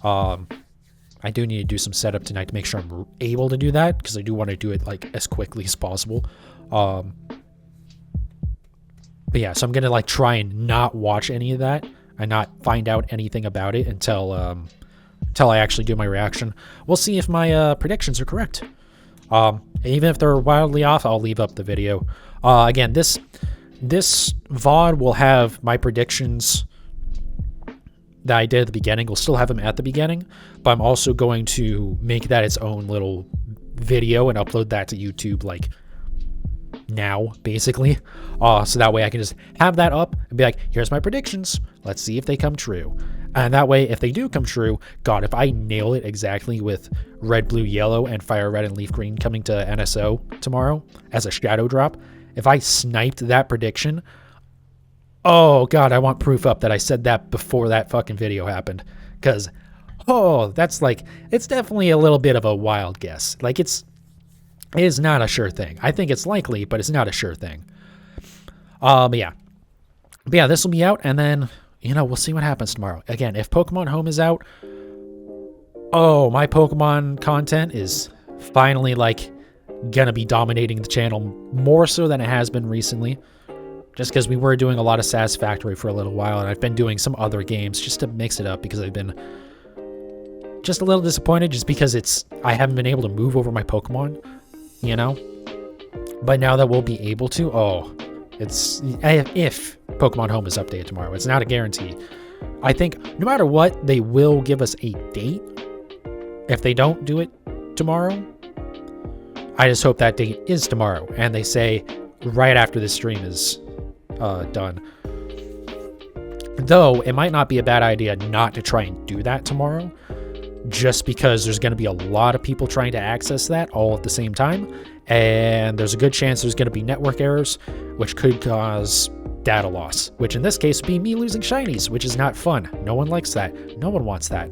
I do need to do some setup tonight to make sure I'm able to do that, because I do want to do it like as quickly as possible. But yeah, so I'm gonna like try and not watch any of that and not find out anything about it until I actually do my reaction. We'll see if my predictions are correct. Even if they're wildly off, I'll leave up the video. Again, this VOD will have my predictions that I did at the beginning. We'll still have them at the beginning, but I'm also going to make that its own little video and upload that to YouTube like now, basically. So that way I can just have that up and be like, here's my predictions. Let's see if they come true. And that way, if they do come true, God, if I nail it exactly with red, blue, yellow, and fire red and leaf green coming to NSO tomorrow as a shadow drop, if I sniped that prediction, oh God, I want proof up that I said that before that fucking video happened. Because, oh, that's like, it's definitely a little bit of a wild guess. Like, it is not a sure thing. I think it's likely, but it's not a sure thing. But yeah, this will be out, and then, you know, we'll see what happens tomorrow. Again, if Pokemon Home is out, oh, my Pokemon content is finally, like, gonna be dominating the channel more so than it has been recently. Just because we were doing a lot of Satisfactory for a little while, and I've been doing some other games just to mix it up because I've been just a little disappointed just because I haven't been able to move over my Pokemon, you know? But now that we'll be able to, if Pokemon Home is updated tomorrow, it's not a guarantee. I think no matter what, they will give us a date. If they don't do it tomorrow, I just hope that date is tomorrow, and they say right after this stream is done. Though it might not be a bad idea not to try and do that tomorrow, just because there's going to be a lot of people trying to access that all at the same time, and there's a good chance there's going to be network errors, which could cause data loss, which in this case would be me losing shinies, which is not fun. No one likes that. No one wants that.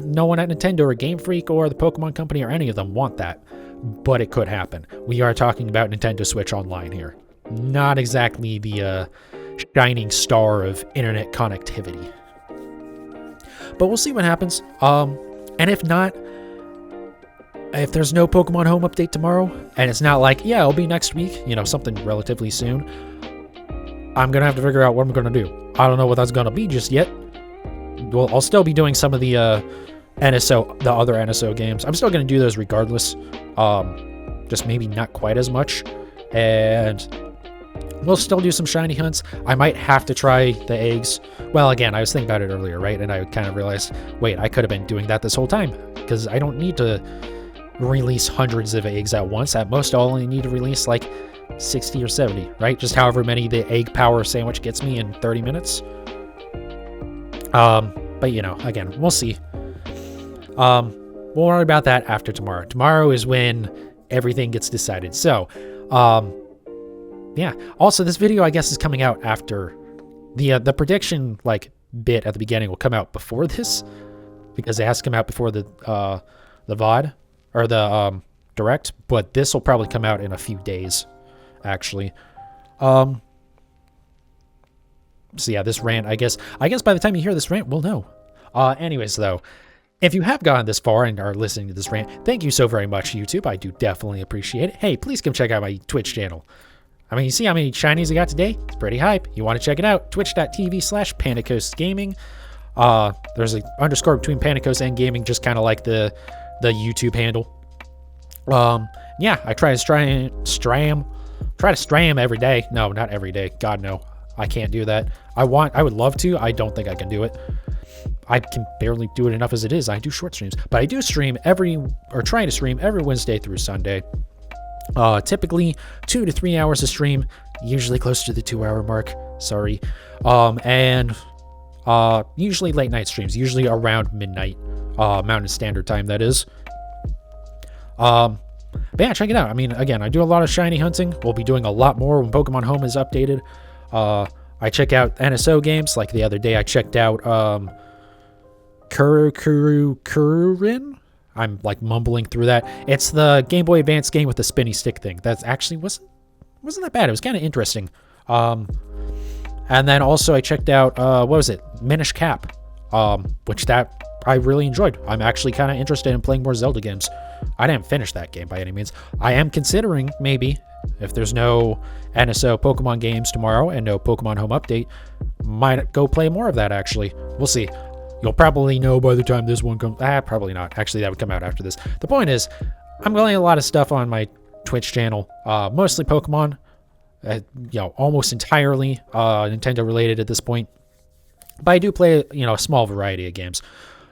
No one at Nintendo or Game Freak or the Pokemon Company or any of them want that, but it could happen. We are talking about Nintendo Switch Online here. Not exactly the shining star of internet connectivity. But we'll see what happens. And if not, if there's no Pokemon Home update tomorrow, and it's not like, yeah, it'll be next week, you know, something relatively soon, I'm going to have to figure out what I'm going to do. I don't know what that's going to be just yet. Well, I'll still be doing some of the NSO, the other NSO games. I'm still going to do those regardless. Just maybe not quite as much. And we'll still do some shiny hunts. I might have to try the eggs. Well, again, I was thinking about it earlier, right? And I kind of realized, wait, I could have been doing that this whole time, because I don't need to release hundreds of eggs at once. At most, I'll only need to release like 60 or 70, right? Just however many the egg power sandwich gets me in 30 minutes. But you know, again, we'll see. We'll worry about that after tomorrow. Tomorrow is when everything gets decided. So, yeah. Also, this video, I guess, is coming out after the prediction like bit at the beginning will come out before this, because it has to come out before the VOD or the direct. But this will probably come out in a few days, actually. So yeah, this rant, I guess by the time you hear this rant, we'll know. Anyways, though, if you have gotten this far and are listening to this rant, thank you so very much, YouTube. I do definitely appreciate it. Hey, please come check out my Twitch channel. I mean, you see how many shinies I got today? It's pretty hype. You want to check it out? Twitch.tv/PandaCoastGaming. There's an underscore between Pandacoast and gaming, just kind of like the YouTube handle. Yeah, I try to stream every day. No, not every day. God, no. I can't do that. I would love to. I don't think I can do it. I can barely do it enough as it is. I do short streams, but I do stream try to stream every Wednesday through Sunday. Typically 2 to 3 hours a stream, usually close to the 2-hour mark. Sorry. And usually late night streams, usually around midnight, Mountain Standard Time, that is. But yeah, check it out. I mean, again, I do a lot of shiny hunting. We'll be doing a lot more when Pokemon Home is updated. I check out NSO games. Like the other day, I checked out Kururin. I'm like mumbling through that. It's the Game Boy Advance game with the spinny stick thing. That's actually wasn't that bad. It was kind of interesting. And then also I checked out what was it? Minish Cap, which that I really enjoyed. I'm actually kind of interested in playing more Zelda games. I didn't finish that game by any means. I am considering maybe, if there's no NSO Pokemon games tomorrow and no Pokemon Home update, might go play more of that actually. We'll see. You'll probably know by the time this one comes. Probably not. Actually, that would come out after this. The point is, I'm playing a lot of stuff on my Twitch channel, mostly Pokemon, almost entirely Nintendo related at this point. But I do play, a small variety of games.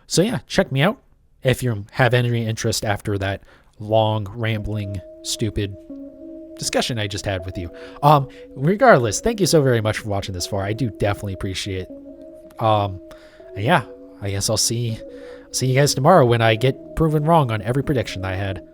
So yeah, check me out if you have any interest after that long, rambling, stupid discussion I just had with you. Regardless, thank you so very much for watching this far. I do definitely appreciate it. Yeah, I guess I'll see you guys tomorrow when I get proven wrong on every prediction I had.